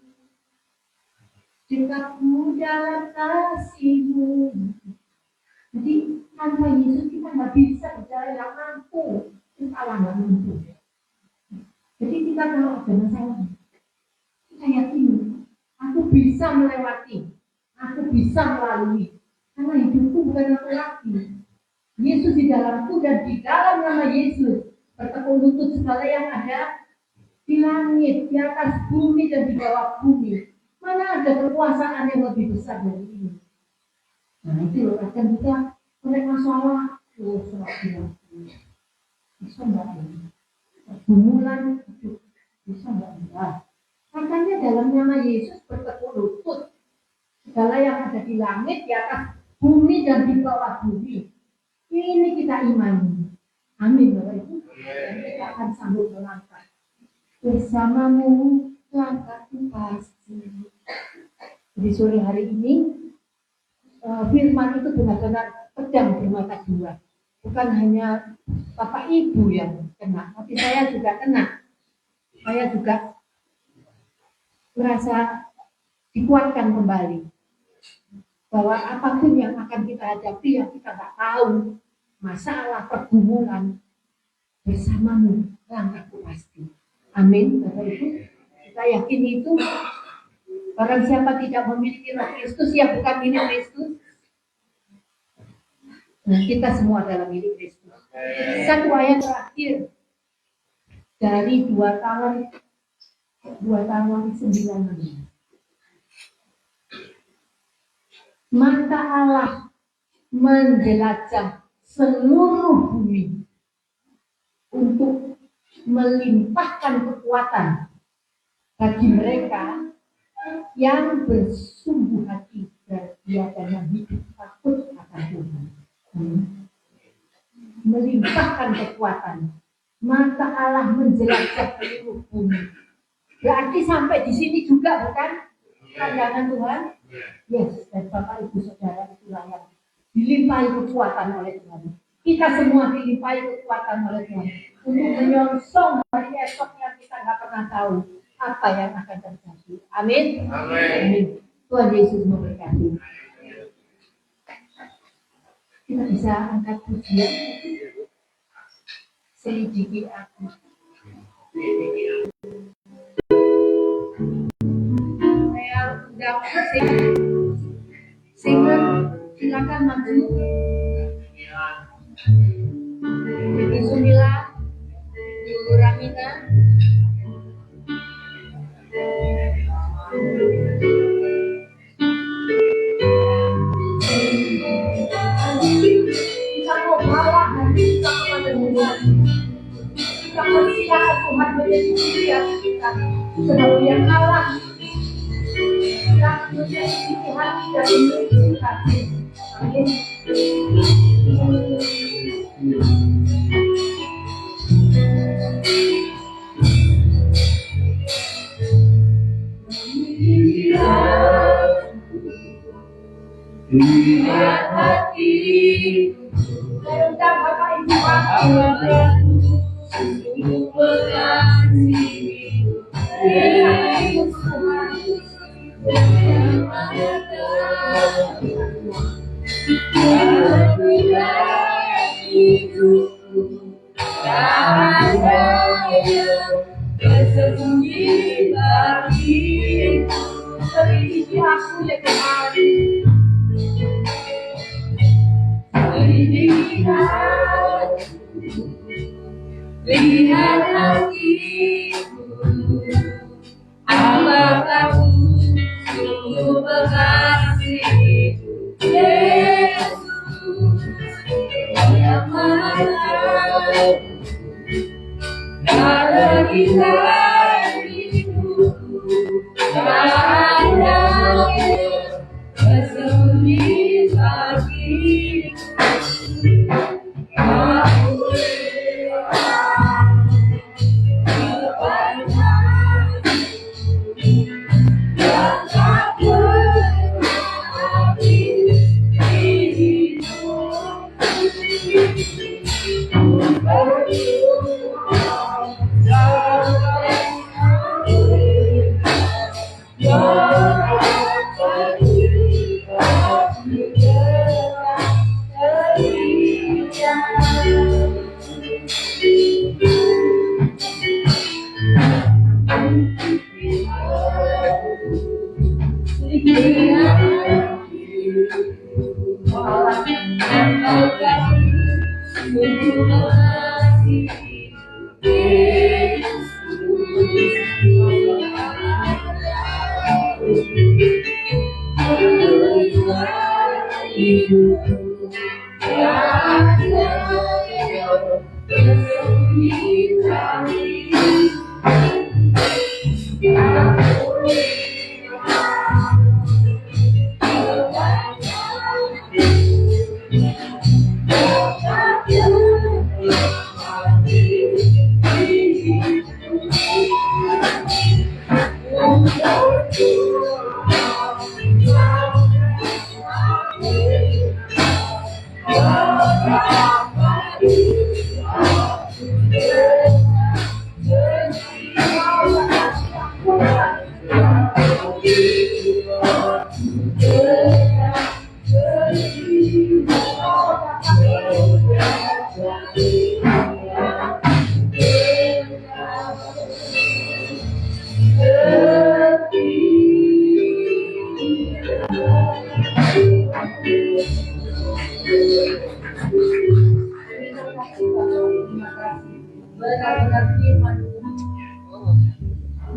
dekatmu dalam kasihmu. Jadi tanpa Yesus kita nggak bisa berjalan, nggak mampu. Kita nggak mampu. Jadi kita kalau ada masalah, kita yakin aku bisa melewati, aku bisa melalui. Karena hidupku bukan aku lagi. Yesus di dalamku, dan di dalam nama Yesus bertekuk lutut segala yang ada di langit, di atas bumi dan di bawah bumi. Mana ada kekuasaan yang lebih besar dari ini? Nah itu loh, akan kita oleh masalah bisa nggak ini? Pergumulan hidup bisa nggak enggak? Makanya dalam nama Yesus bertekuk lutut segala yang ada di langit, di atas bumi dan di bawah bumi. Ini kita imani. Amin Bapak Ibu. Dan kita akan sambut melangkah. Bersamamu langkahku pasti. Di sore hari ini firman itu benar-benar pedang bermata dua. Bukan hanya Bapak Ibu yang kena, tapi saya juga kena. Saya juga merasa dikuatkan kembali bahwa apapun yang akan kita hadapi yang kita tak tahu, masalah, pergumulan, bersamamu langkahku pasti. Amin Bapak Ibu. Kita yakin itu. Barang siapa tidak memiliki Roh Kristus, ya bukan milik Kristus. Nah, kita semua adalah milik Kristus. Satu ayat terakhir dari 2 Tawarik 9. Mata Allah menjelajah seluruh bumi untuk melimpahkan kekuatan bagi mereka yang bersungguh hati setia dan yang hidup takut akan Tuhan. Melimpahkan kekuatan. Mata Allah menjelajah seluruh bumi. Berarti sampai di sini juga bukan pandangan Tuhan? Yes, dan Bapak Ibu Saudara itulah yang dilimpahi kekuatan oleh Tuhan. Kita semua dilimpahi kekuatan oleh Tuhan untuk menyongsong hari esok yang kita nggak pernah tahu apa yang akan terjadi. Amin. Amin. Tuhan Yesus memberkati. Kita bisa angkat pujian. Selidiki aku. Saya undang singer, silakan maju. Ibu Sunila, Ibu Ramina. Kita mau bawa hati kita kepada Tuhan. Kita persilakan Tuhan menjadi pilihan kita. Sebab Dia kalah. Kita menjadi hati dari kita. Amin. Lihat hati, Undang Bapak Ibu awalku sungguh mengasihi Yesus yang maha tahu. Dalam hidupku tak ada yang tersembunyi bagiku. selidiki aku ya kemari. Lihat hatiku, apakah aku sungguh mengasihi Yesus yang maha tahu. Dalam hidupku tak ada yang tersembunyi bagiku. Benar-benar firman Tuhan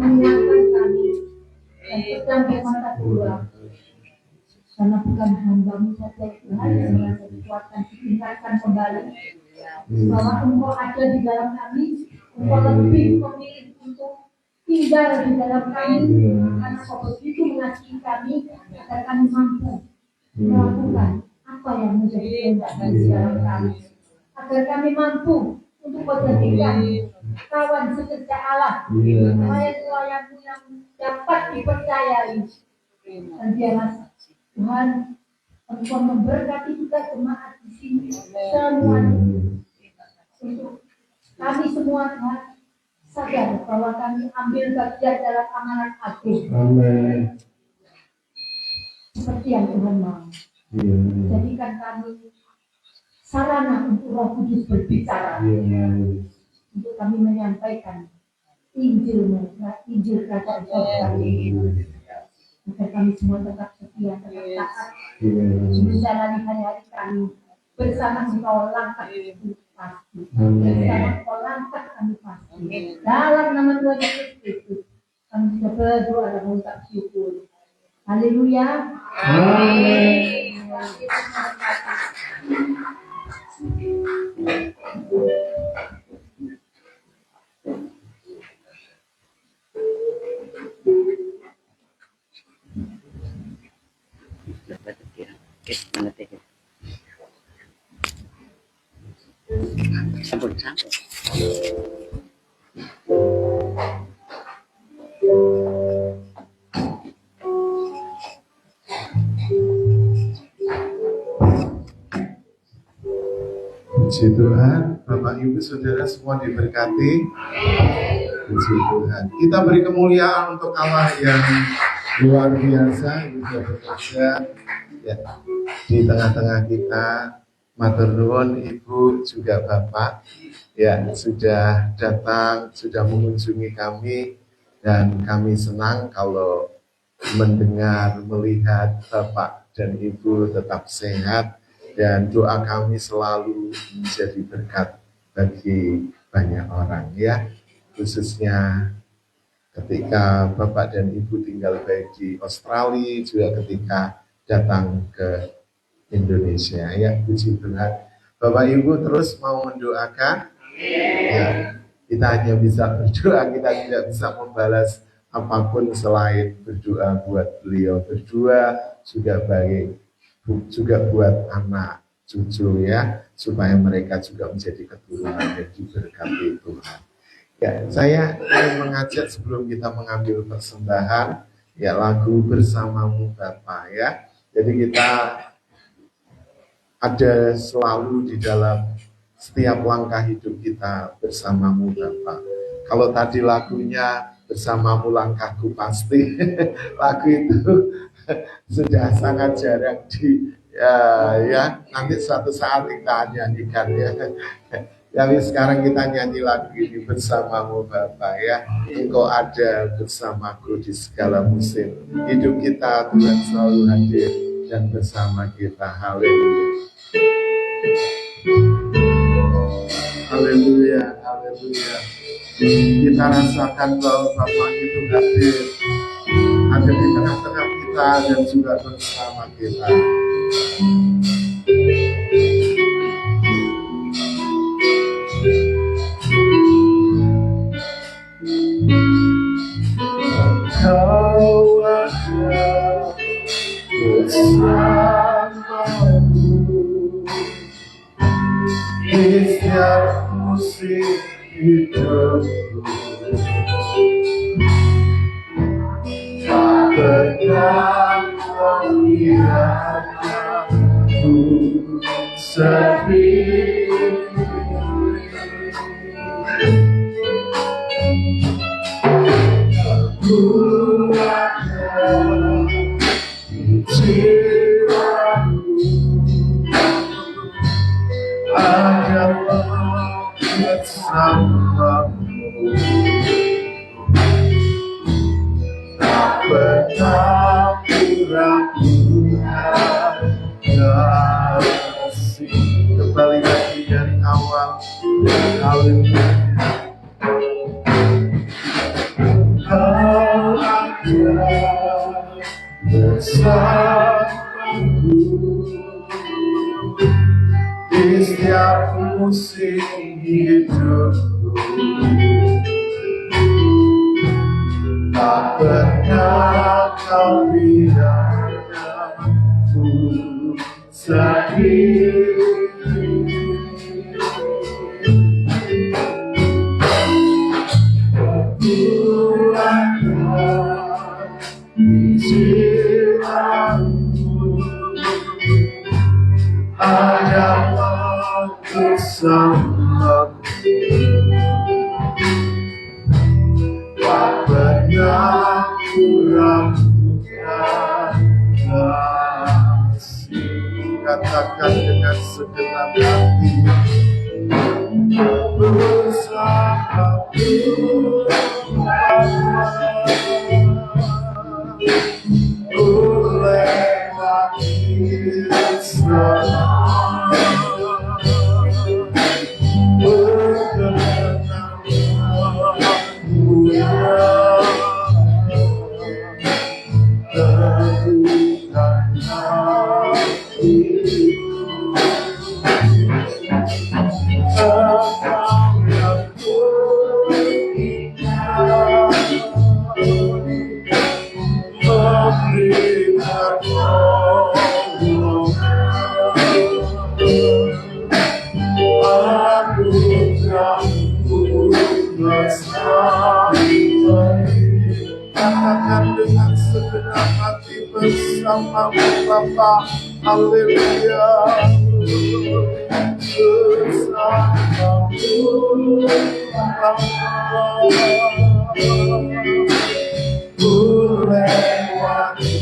mengingatkan kami dan pedang di mata Tuhan, karena bukan hamba-Mu saja Tuhan yang merasa dikuatkan, ditingkatkan kembali, bahwa Engkau ada di dalam kami, Engkau lebih memilih untuk tinggal di dalam kami, karena Engkau begitu mengasihi kami agar kami mampu melakukan apa yang menjadi kehendak di dalam kami, agar kami mampu untuk menjadikan kawan sekerja Allah, pelayan-pelayan-Mu yang dapat dipercayai. Dan biarlah Tuhan, Engkau memberkati juga jemaat di sini semuanya. Untuk kami semua Tuhan sadar bahwa kami ambil bagian dalam amanat agung. Amin. Seperti yang Tuhan mau. Jadikan kami sarana untuk Roh Kudus berbicara. Untuk kami menyampaikan Injil-Mu, Injil Kerajaan Surga ini. Agar kami semua tetap setia, tetap taat, menjalani hari-hari kami bersama Engkau langkah itu pasti. Bersama Engkau langkah kami pasti. Dalam nama Tuhan Yesus Kristus, kami sudah berdoa dan mengucap syukur. Haleluya. Amin. Puji Tuhan, Bapak Ibu Saudara semua diberkati. Puji Tuhan. Kita beri kemuliaan untuk Allah yang luar biasa, yang sudah bekerja ya, di tengah-tengah kita. Matur nuwun Ibu juga Bapak ya sudah datang, sudah mengunjungi kami, dan kami senang kalau mendengar, melihat Bapak dan Ibu tetap sehat, dan doa kami selalu menjadi berkat bagi banyak orang ya, khususnya ketika Bapak dan Ibu tinggal baik di Australia, juga ketika datang ke Indonesia ya. Puji Tuhan. Bapak Ibu terus mau mendoakan ya, kita hanya bisa berdoa, kita tidak bisa membalas apapun selain berdoa buat beliau berdua, juga baik juga buat anak cucu ya, supaya mereka juga menjadi keturunan yang diberkati Tuhan. Ya, saya ingin mengajak sebelum kita mengambil persembahan ya, lagu Bersamamu Bapa ya. Jadi kita ada selalu di dalam setiap langkah hidup kita, bersamamu Bapa. Kalau tadi lagunya Bersamamu Langkahku Pasti, lagu itu sudah sangat jarang di ya nanti suatu saat kita nyanyikan ya. Tapi sekarang kita nyanyi lagu ini, Bersamamu Bapa ya. Engkau ada bersamaku di segala musim. Hidup kita Tuhan selalu hadir dan bersama kita. Haleluya. Haleluya, haleluya. Kita rasakan bahwa Bapa itu hadir ada di tengah-tengah kita dan juga bersama kita. Kau ada bersamaku di setiap musim hidupku. Tak pernah membiarkanku sendiri. Ku ada di jiwaku, adalah bersamamu. Tak pernah kurang kasih. Kembali lagi dari awal. Haleluya. Kau ada bersamaku di setiap musim hidupku. Tak pernah kau biarkanku sendiri. Ku ada di jiwaku, adalah bersamaku. Tak pernah kurang kasih. Katakan dengan segenap hati, bersamaku lewati semua berkenanmu yang teguhkan hati. Engkau yang berikan, memberikan anugerahmu lestari. Katakan dengan segenap hati bersamamu Bapa. Haleluya. Bersamamu Bapa, ku lewati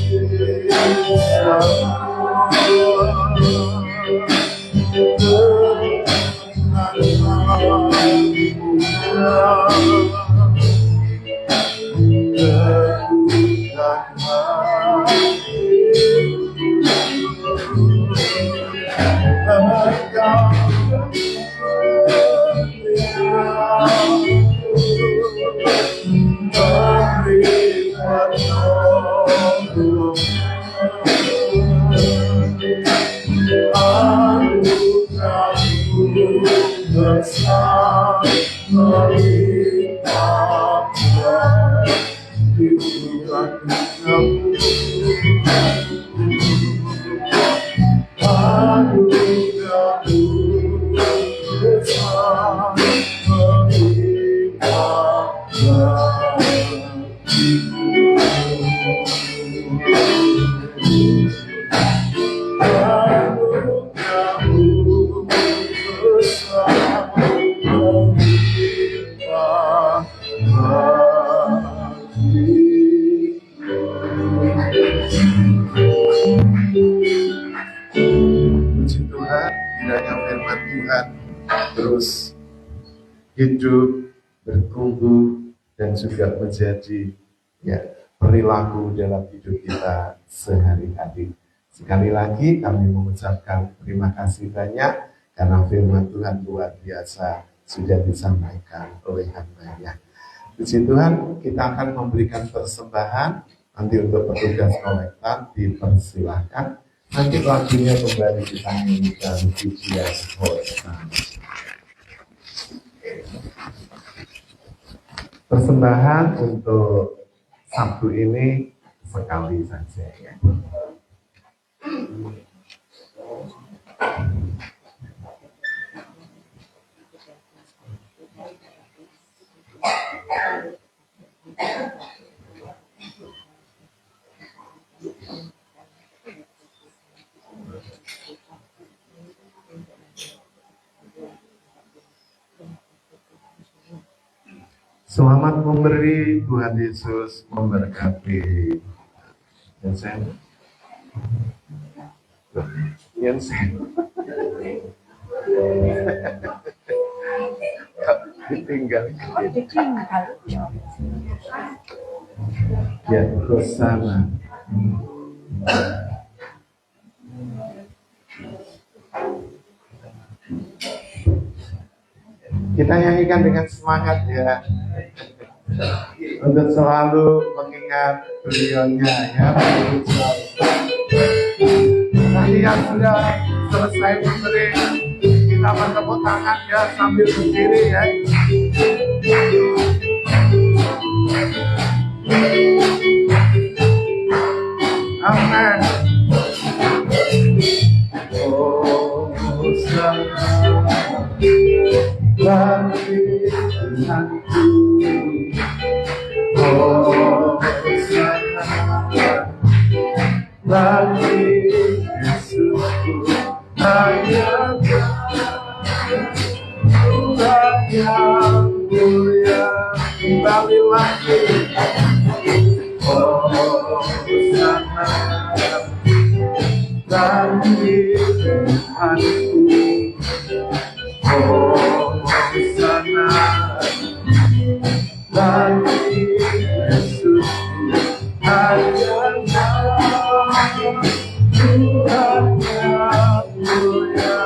terus hidup, bertumbuh, dan juga menjadi perilaku dalam hidup kita sehari-hari. Sekali lagi kami mengucapkan terima kasih banyak karena firman Tuhan luar biasa sudah disampaikan oleh hamba-Nya. Puji Tuhan, kita akan memberikan persembahan Nanti untuk petugas kolektan dipersilahkan. Nanti lagunya kembali kita nyanyikan pujian Hosana. Persembahan untuk Sabtu ini sekali saja ya. Selamat memberi, Tuhan Yesus memberkati. Yensen. Ditinggal. Ya, Hosana. Kita nyanyikan dengan semangat ya, untuk selalu mengingat beliaunya ya. Nanti yang sudah selesai memberi, kita bertepuk tangan ya sambil berdiri ya. Amin. Oh, bagi Tuhanku, oh sayang, bagi Yesusku, hanya Tuhan yang mulia, kembali lagi, oh sayang, bagi Tuhanku. Oh, sana bagi Yesus hanya Tuhan yang mulia,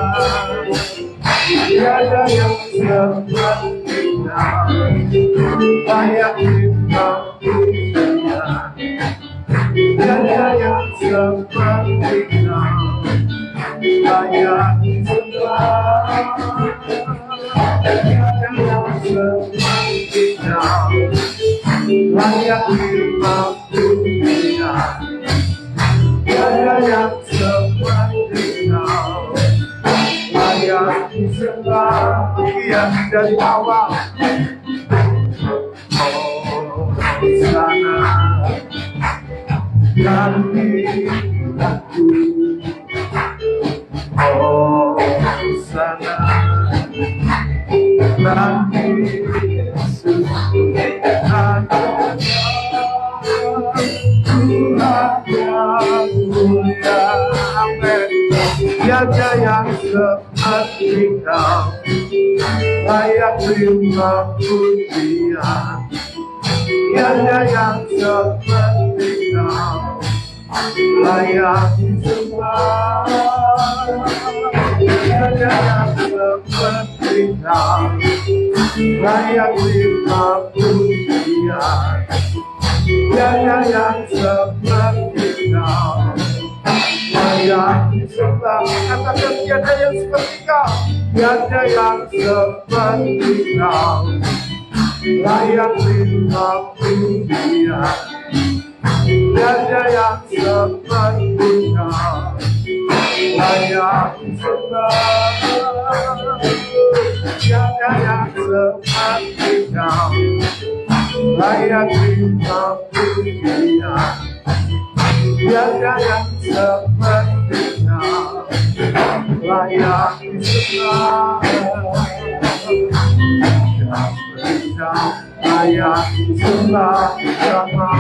tiada yang sepertinya, layak dipujinya, tiada yang sepertinya, layak disembah. Layak dipujinya, tiada yang sepertinya, layak disembah. Ia dari awal, oh sana bagi aku, oh sana bagi Yesus hanya Tuhan yang mulia. Amin. Tiada yang seperti Kau, layak terima pujian. Tiada yang seperti Kau, layak disembah. Tiada yang seperti Kau, layak terima pujian. Tiada yang seperti Kau, layak disembah. Katakan tiada yang seperti Kau, tiada yang seperti Kau, layak terima pujian. Tiada yang seperti Kau, layak disembah. Tiada yang seperti Kau, layak terima pujian. Tiada yang seperti Kau, layak disembah. Layak disembah sama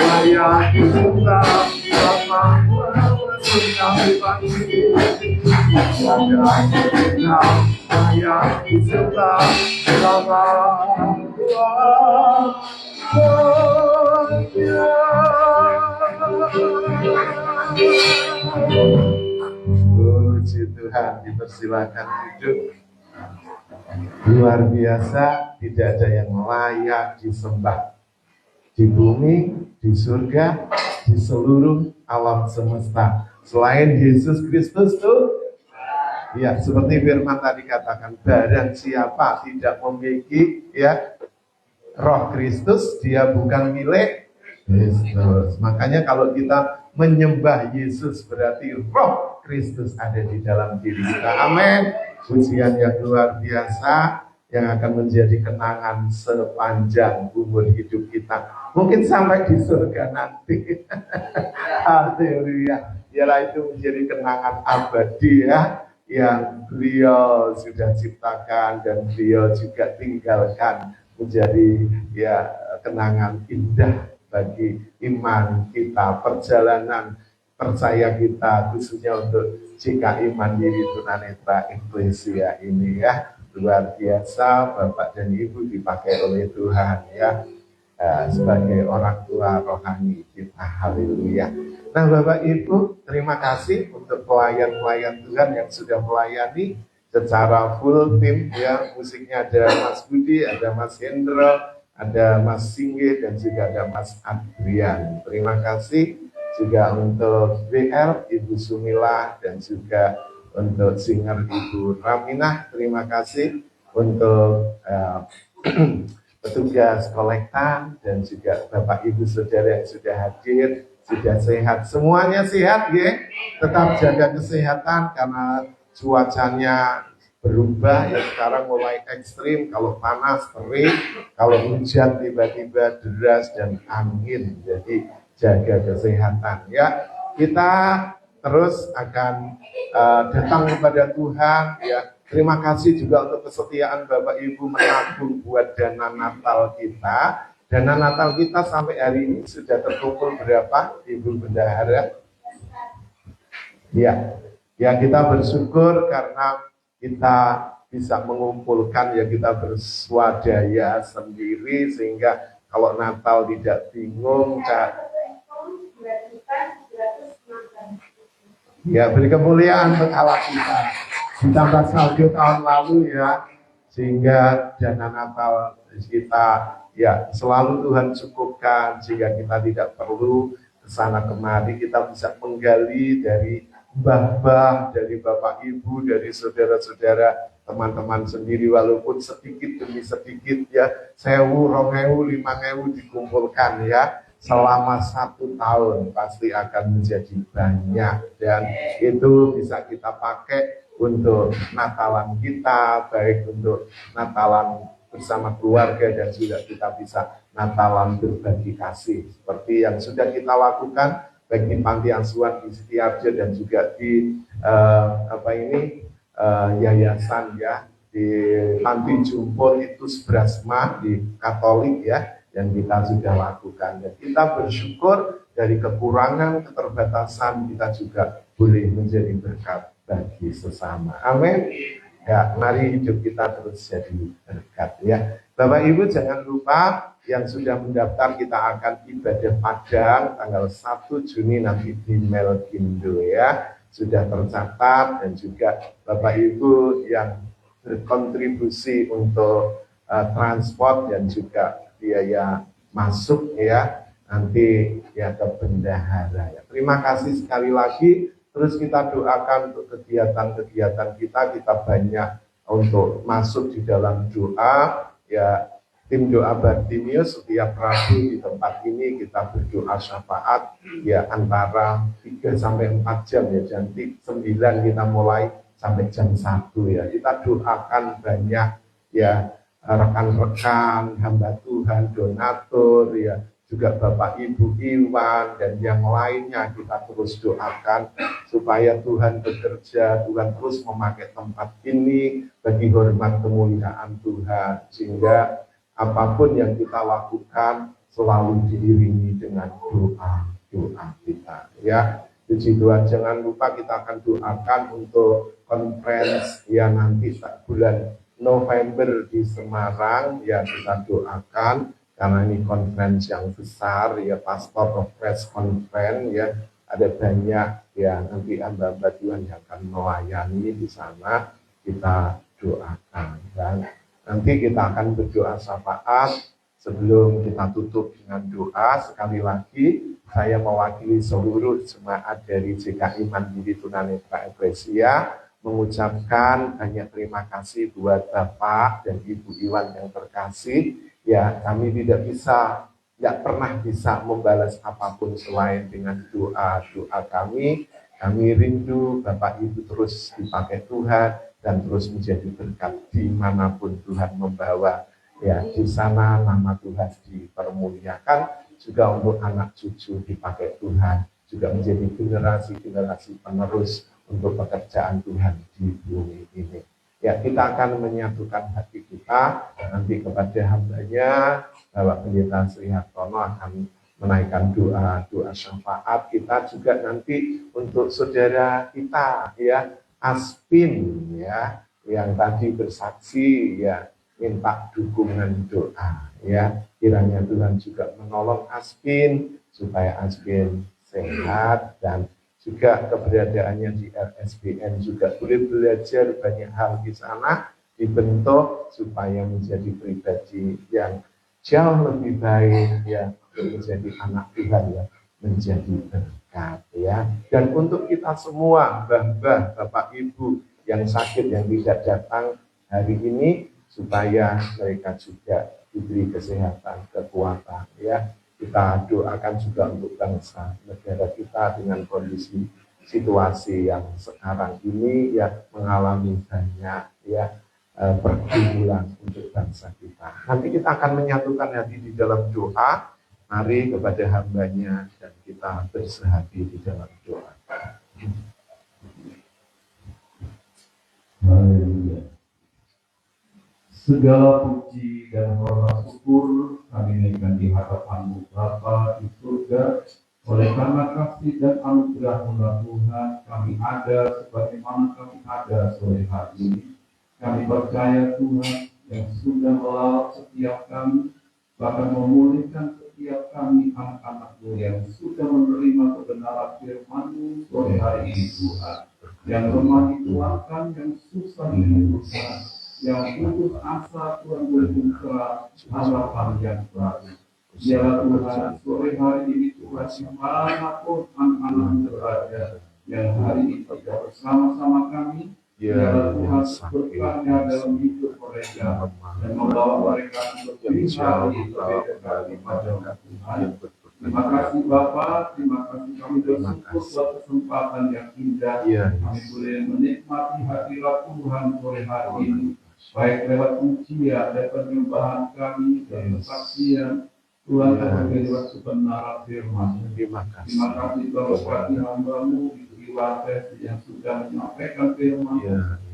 layak disembah sama layak disembah sama Puji Tuhan, dipersilakan duduk. Luar biasa tidak ada yang layak disembah di bumi, di surga, di seluruh alam semesta selain Yesus Kristus tuh. Ya, seperti firman tadi katakan, barang siapa tidak memiliki ya Roh Kristus, dia bukan milik Kristus. Makanya kalau kita menyembah Yesus berarti Roh Kristus ada di dalam diri kita. Amin. Pujian yang luar biasa yang akan menjadi kenangan sepanjang umur hidup kita. Mungkin sampai di surga nanti. Haleluya. Biarlah itu menjadi kenangan abadi ya, yang beliau sudah ciptakan dan beliau juga tinggalkan, menjadi ya kenangan indah bagi iman kita, perjalanan percaya kita, khususnya untuk GKI Mandiri Tunanetra Eklesia ini ya. Luar biasa, Bapak dan Ibu dipakai oleh Tuhan ya, sebagai orang tua rohani kita. Haleluya. Nah Bapak Ibu, terima kasih untuk pelayan-pelayan Tuhan yang sudah melayani secara full tim ya. Musiknya ada Mas Budi, ada Mas Hendro, ada Mas Singgih, dan juga ada Mas Adrian. Terima kasih juga untuk BR, Ibu Sumila, dan juga untuk singer Ibu Raminah. Terima kasih untuk petugas kolektan dan juga Bapak Ibu Saudara yang sudah hadir, sudah sehat. Semuanya sehat ya. Tetap jaga kesehatan karena cuacanya berubah ya, sekarang mulai ekstrim, kalau panas kering, kalau hujan tiba-tiba deras dan angin. Jadi jaga kesehatan ya. Kita terus akan datang kepada Tuhan ya. Terima kasih juga untuk kesetiaan Bapak Ibu menabung buat dana Natal kita. Dana Natal kita sampai hari ini sudah terkumpul berapa, Ibu Bendahara? Ya, ya kita bersyukur karena kita bisa mengumpulkan ya, kita berswadaya sendiri sehingga kalau Natal tidak bingung, ya beri kemuliaan untuk Allah kita. Ditambah saldo tahun lalu ya, sehingga dana Natal kita ya selalu Tuhan cukupkan sehingga kita tidak perlu kesana kemari. Kita bisa menggali dari mbah-mbah, dari Bapak Ibu, dari saudara-saudara, teman-teman sendiri, walaupun sedikit demi sedikit ya, 1.000, 2.000, 5.000 dikumpulkan ya, selama 1 tahun pasti akan menjadi banyak, dan itu bisa kita pakai untuk Natalan kita, baik untuk Natalan bersama keluarga dan juga kita bisa Natalan berbagi kasih seperti yang sudah kita lakukan baik di Panti Asuhan di Setiarjo dan juga di yayasan ya, di Panti Jumbo itu Brasma di Katolik ya, yang kita sudah lakukan. Dan kita bersyukur dari kekurangan, keterbatasan kita juga boleh menjadi berkat bagi sesama. Amin. Ya, mari hidup kita terus jadi berkat ya. Bapak Ibu jangan lupa yang sudah mendaftar, kita akan ibadah Padang tanggal 1 Juni nanti di Melkindo ya. Sudah tercatat, dan juga Bapak Ibu yang berkontribusi untuk transport dan juga biaya masuk ya, nanti ya ke bendahara ya. Terima kasih sekali lagi. Terus kita doakan untuk kegiatan-kegiatan kita banyak untuk masuk di dalam doa ya. Tim doa Bartimius setiap Rabu di tempat ini kita berdoa syafaat ya antara 3 sampai 4 jam ya. Jam 9 kita mulai sampai jam 1 ya. Kita doakan banyak ya, rekan-rekan hamba Tuhan, donatur ya, juga Bapak Ibu Iwan dan yang lainnya, kita terus doakan supaya Tuhan bekerja, Tuhan terus memakai tempat ini bagi hormat kemuliaan Tuhan, sehingga apapun yang kita lakukan selalu diiringi dengan doa kita ya. Puji Tuhan, jangan lupa kita akan doakan untuk conference ya nanti bulan November di Semarang ya, kita doakan karena ini conference yang besar ya, Pastor of Press Conference ya, ada banyak ya nanti hamba-hamba Tuhan yang akan melayani di sana, kita doakan. Dan Nanti kita akan berdoa syafaat. Sebelum kita tutup dengan doa, sekali lagi saya mewakili seluruh jemaat dari GKI Mandiri Tunanetra Eklesia mengucapkan banyak terima kasih buat Bapak dan Ibu Iwan yang terkasih. Ya, kami tidak pernah bisa membalas apapun selain dengan doa kami. Kami rindu Bapak Ibu terus dipakai Tuhan dan terus menjadi berkat dimanapun Tuhan membawa. Ya, di sana nama Tuhan dipermuliakan, juga untuk anak cucu dipakai Tuhan, juga menjadi generasi-generasi penerus untuk pekerjaan Tuhan di bumi ini. Ya, kita akan menyatukan hati kita nanti kepada hamba-Nya, Bapak Pendeta Sri Hartono akan menaikkan doa syafaat. Kita juga nanti untuk saudara kita, ya, Aspin, ya, yang tadi bersaksi, ya, minta dukungan doa, ya, kiranya Tuhan juga menolong Aspin supaya Aspin sehat dan juga keberadaannya di RSBN juga boleh belajar banyak hal di sana, dibentuk supaya menjadi pribadi yang jauh lebih baik, ya, menjadi anak Tuhan, ya, menjadi berkat, ya. Dan untuk kita semua, mbah-mbah, Bapak Ibu yang sakit yang tidak datang hari ini, supaya mereka juga diberi kesehatan, kekuatan, ya. Kita doakan juga untuk bangsa negara kita dengan kondisi situasi yang sekarang ini, ya, mengalami banyak, ya, pergumulan untuk bangsa kita. Nanti kita akan menyatukan hati di dalam doa. Mari kepada hamba-Nya dan kita bersehati di dalam doa. Haleluya. Segala puji dan hormat syukur kami naikkan di hadapan-Mu Bapa di surga. Oleh karena kasih dan anugerah-Mu Tuhan, kami ada sebagaimana kami ada sore hari ini. Kami percaya Tuhan yang sudah melalui setiap kami, bahkan memulihkan setiap kami anak-anak-Mu yang sudah menerima kebenaran firman-Mu sore hari ini Tuhan. Yang lemah dikuatkan, yang susah dihidupkan, yang putus asa Tuhan berbuka harapan yang baru. Ya Tuhan, sore hari ini Tuhan, dimanapun anak-anak berada, yang hari ini tidak bersama-sama kami, ya Tuhan, berkatnya dalam hidup mereka, dan membawa mereka lebih hari lebih pada Tuhan. Terima kasih Bapa, terima kasih kami bersyukur buat kesempatan yang indah. Kami boleh menikmati hadirat Tuhan sore hari ini, baik lewat pujian dan penyembahan kami dan kesaksian Tuhan sebagai lewat kebenaran firman. Terima kasih berkati hamba-Mu di Iwan yang sudah menyampaikan firman.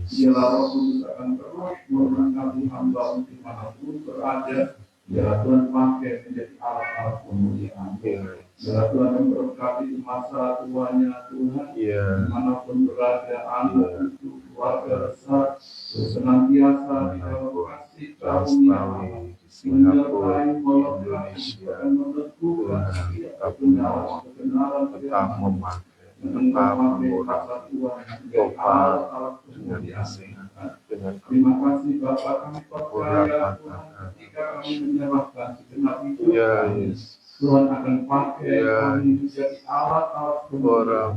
Biarlah Roh Kudus akan terus memberkati hamba-Mu dimanapun berada. Biarlah Tuhan pakai menjadi alat-alat kemuliaan. Biarlah Tuhan memberkati di masa tuanya Tuhan, dimanapun berada, anak itu, keluarga besar, senantiasa di dalam kasih karunia menyertai, melengkapi, dan menentukan setiap kebenaran tetap memakai kata Tuhan sebagai alat-alat kemuliaan. Terima kasih Bapak, kami percaya Tuhan ketika kami menyerahkan segenap hidup kami, Tuhan akan pakai kami menjadi alat-alat kemuliaan.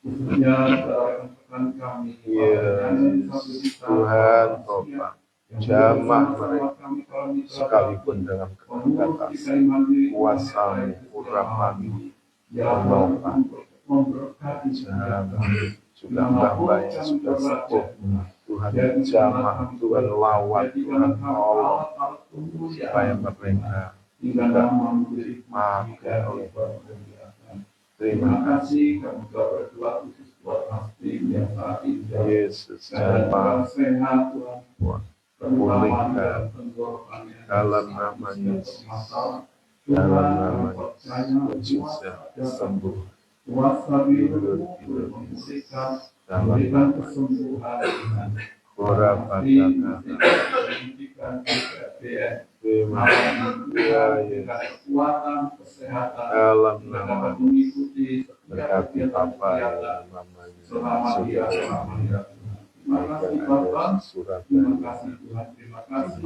Khususnya rekan-rekan kami, Tuhan Bapak, jamah mereka sekalipun dengan keterbatasan kuasa-Mu, urapan-Mu, menolong, jamah juga hamba yang sudah sepuh, Tuhan jamah, Tuhan lawat, Tuhan tolong supaya mereka tidak dipakai oleh terima kasih. Kami telah berdoa khusus buat Aspin yang saat ini Yesus jamah sehat Tuhan, pulihkan dalam nama Yesus, dalam nama Yesus sembuh, kuasa biru memulihkan, memberikan kesembuhan, terima kasih kekuatan kesehatan dalam nama mengikuti berkati Bapa yang namanya sudah terima kasih Bapak, terima kasih Tuhan. terima kasih.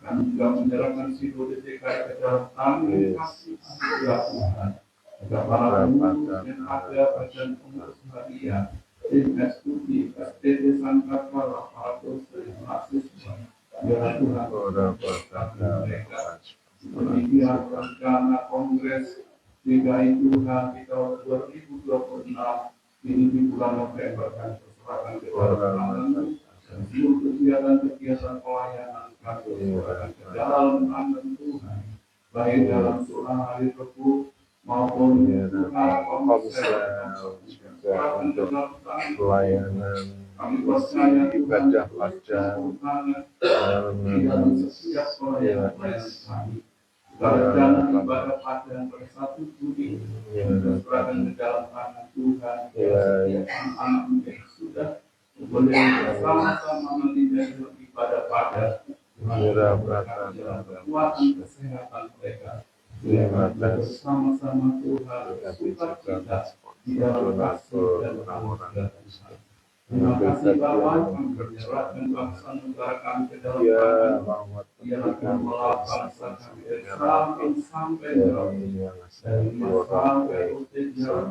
Kami juga menyerahkan Sido DTK ke dalam tangan kasih ya Tuhan. Agar para pengurus yang ada badan pengurus harian, tim eksekutif, STT Sangkatwala, para dosen, mahasiswa, ya Tuhan, mereka. Demikian rencana Kongres DKI Tuhan di tahun 2026 ini di bulan November akan terserahkan ke dalam dan seluruh kegiatan pelayanan kami serahkan ke dalam tangan Tuhan, baik dalam surah hari Rebu maupun Tuhan Komsel untuk pelayanan kami percaya ibadah pada di dalam setiap pelayanan kami. Dalam ibadah pada pada 1 Juli serahkan ke dalam tangan Tuhan. Setiap anak-anak yang sudah boleh bersama-sama menjalankan ibadah pada kekuatan kesehatan mereka. Bersama-sama Tuhan sukacita di dalam kasih dan anugerah Tuhan. Terima kasih Bapak, kami menyerahkan bangsa negara kami ke dalam tangan. Biarlah Tuhan melawat bangsa kami sampai dari masalah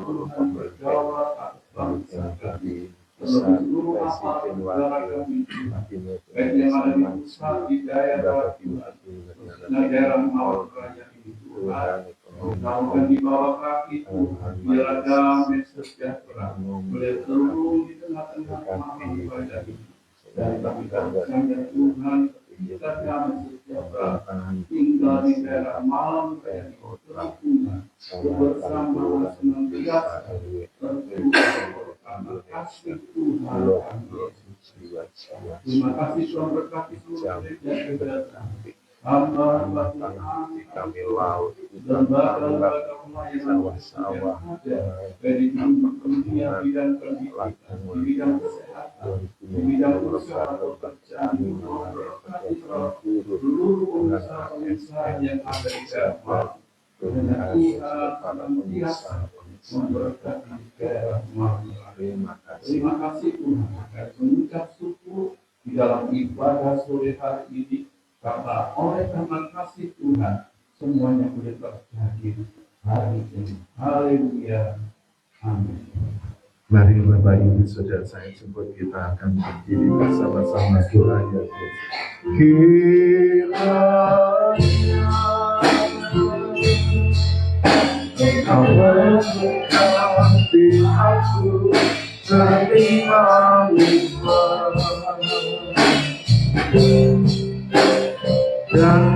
Tuhan berjawab atas bangsa kami. Seluruh aparat negara kami, baik yang ada di pusat, di daerah Tuhan, khususnya daerah Mawar Raya ini Tuhan, namun di bawah kaki Tuhan, biarlah damai sejahtera, boleh turun di tengah-tengah Mawar Raya ini, dan kami percaya Tuhan, kita damai sejahtera, tinggal di daerah Mawar Raya ini, terhubungan, kebersamaan senantiasa, terhubung. Terima kasih Tuhan. Terima kasih Tuhan berkati seluruh gereja hamba kami laut dan lembaga pelayanan sawah dari dunia bidang pendidikan, di bidang kesehatan, di bidang usaha pekerjaan, seluruh usaha yang ada di daerah dengan Tuhan senantiasa memberkati daerah Mawar. Terima kasih Tuhan akan mengucap syukur di dalam ibadah sore hari ini karena oleh karena kasih Tuhan semuanya boleh terjadi hari ini. Haleluya. Amin. Mari Bapak Ibu Saudara saya sebut kita akan berdiri bersama-sama doa ya di aku terima dan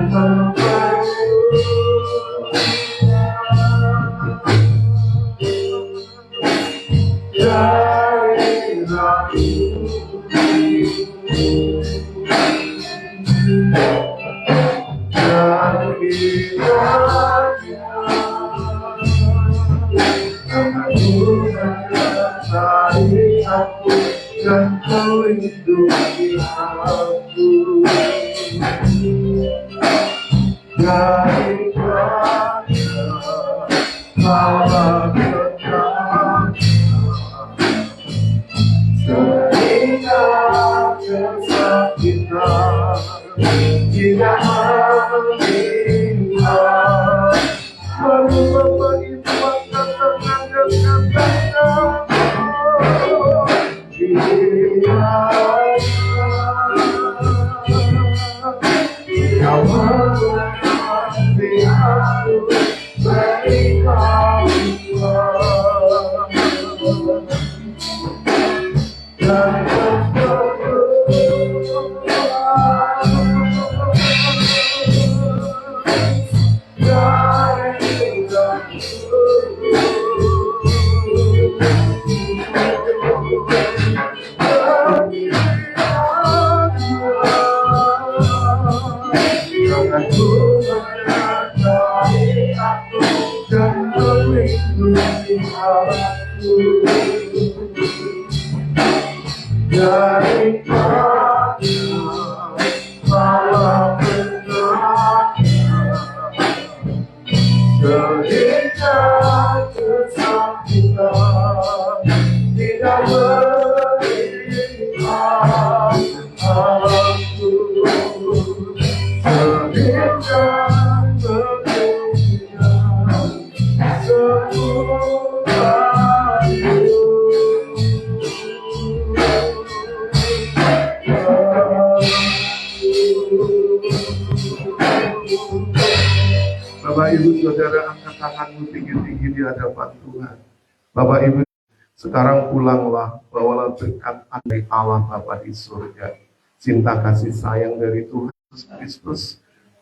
dan melindungi aku dari bahaya malapetaka sehingga kesakitan tidak menimpa. Baru Bapak Ibu akan mengangkat tangan Bapak Ibu Saudara, angkat tanganmu tinggi-tinggi di hadapan Tuhan. Bapak Ibu, sekarang pulanglah, bawalah berkat dari Allah Bapa di surga, cinta kasih sayang dari Tuhan Yesus Kristus,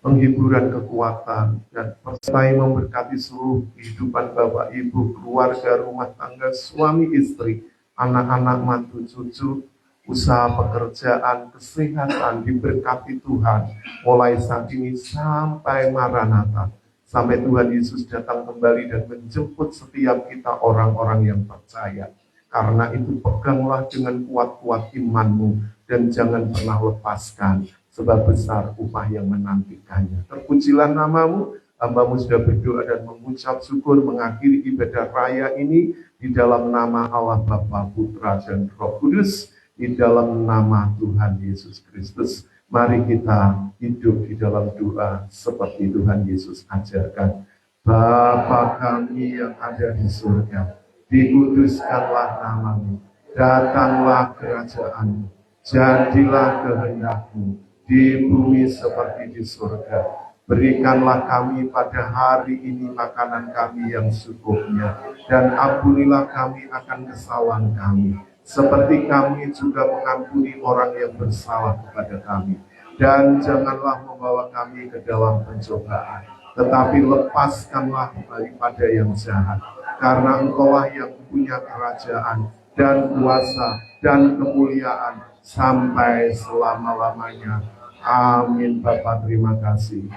penghiburan kekuatan, dan sertai memberkati seluruh kehidupan Bapak Ibu, keluarga, rumah tangga, suami istri, anak-anak, mantu, cucu, usaha pekerjaan, kesehatan, diberkati Tuhan, mulai saat ini sampai Maranatha, sampai Tuhan Yesus datang kembali dan menjemput setiap kita orang-orang yang percaya. Karena itu peganglah dengan kuat-kuat imanmu dan jangan pernah lepaskan, sebab besar upah yang menantikannya. Terpujilah namamu, hamba-Mu sudah berdoa dan mengucap syukur mengakhiri ibadah raya ini di dalam nama Allah Bapa, Putra, dan Roh Kudus, di dalam nama Tuhan Yesus Kristus. Mari kita hidup di dalam doa seperti Tuhan Yesus ajarkan. Bapa kami yang ada di surga, dikuduskanlah namamu, datanglah kerajaan-Mu, jadilah kehendak-Mu di bumi seperti di surga. Berikanlah kami pada hari ini makanan kami yang secukupnya, dan ampunilah kami akan kesalahan kami, seperti kami juga mengampuni orang yang bersalah kepada kami. Dan janganlah membawa kami ke dalam pencobaan, tetapi lepaskanlah daripada yang jahat. Karena Engkaulah yang punya kerajaan dan kuasa dan kemuliaan sampai selama-lamanya. Amin. Bapa, terima kasih.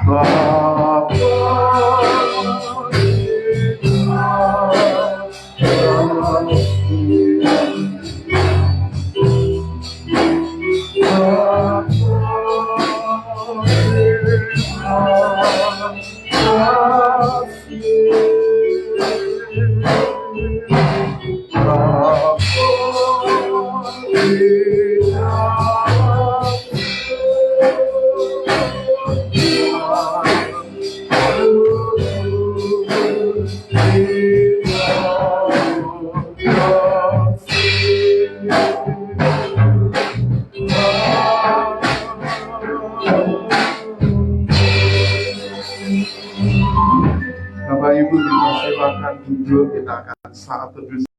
Bapa, Bapak Ibu, kita silakan duduk, kita akan saat teduh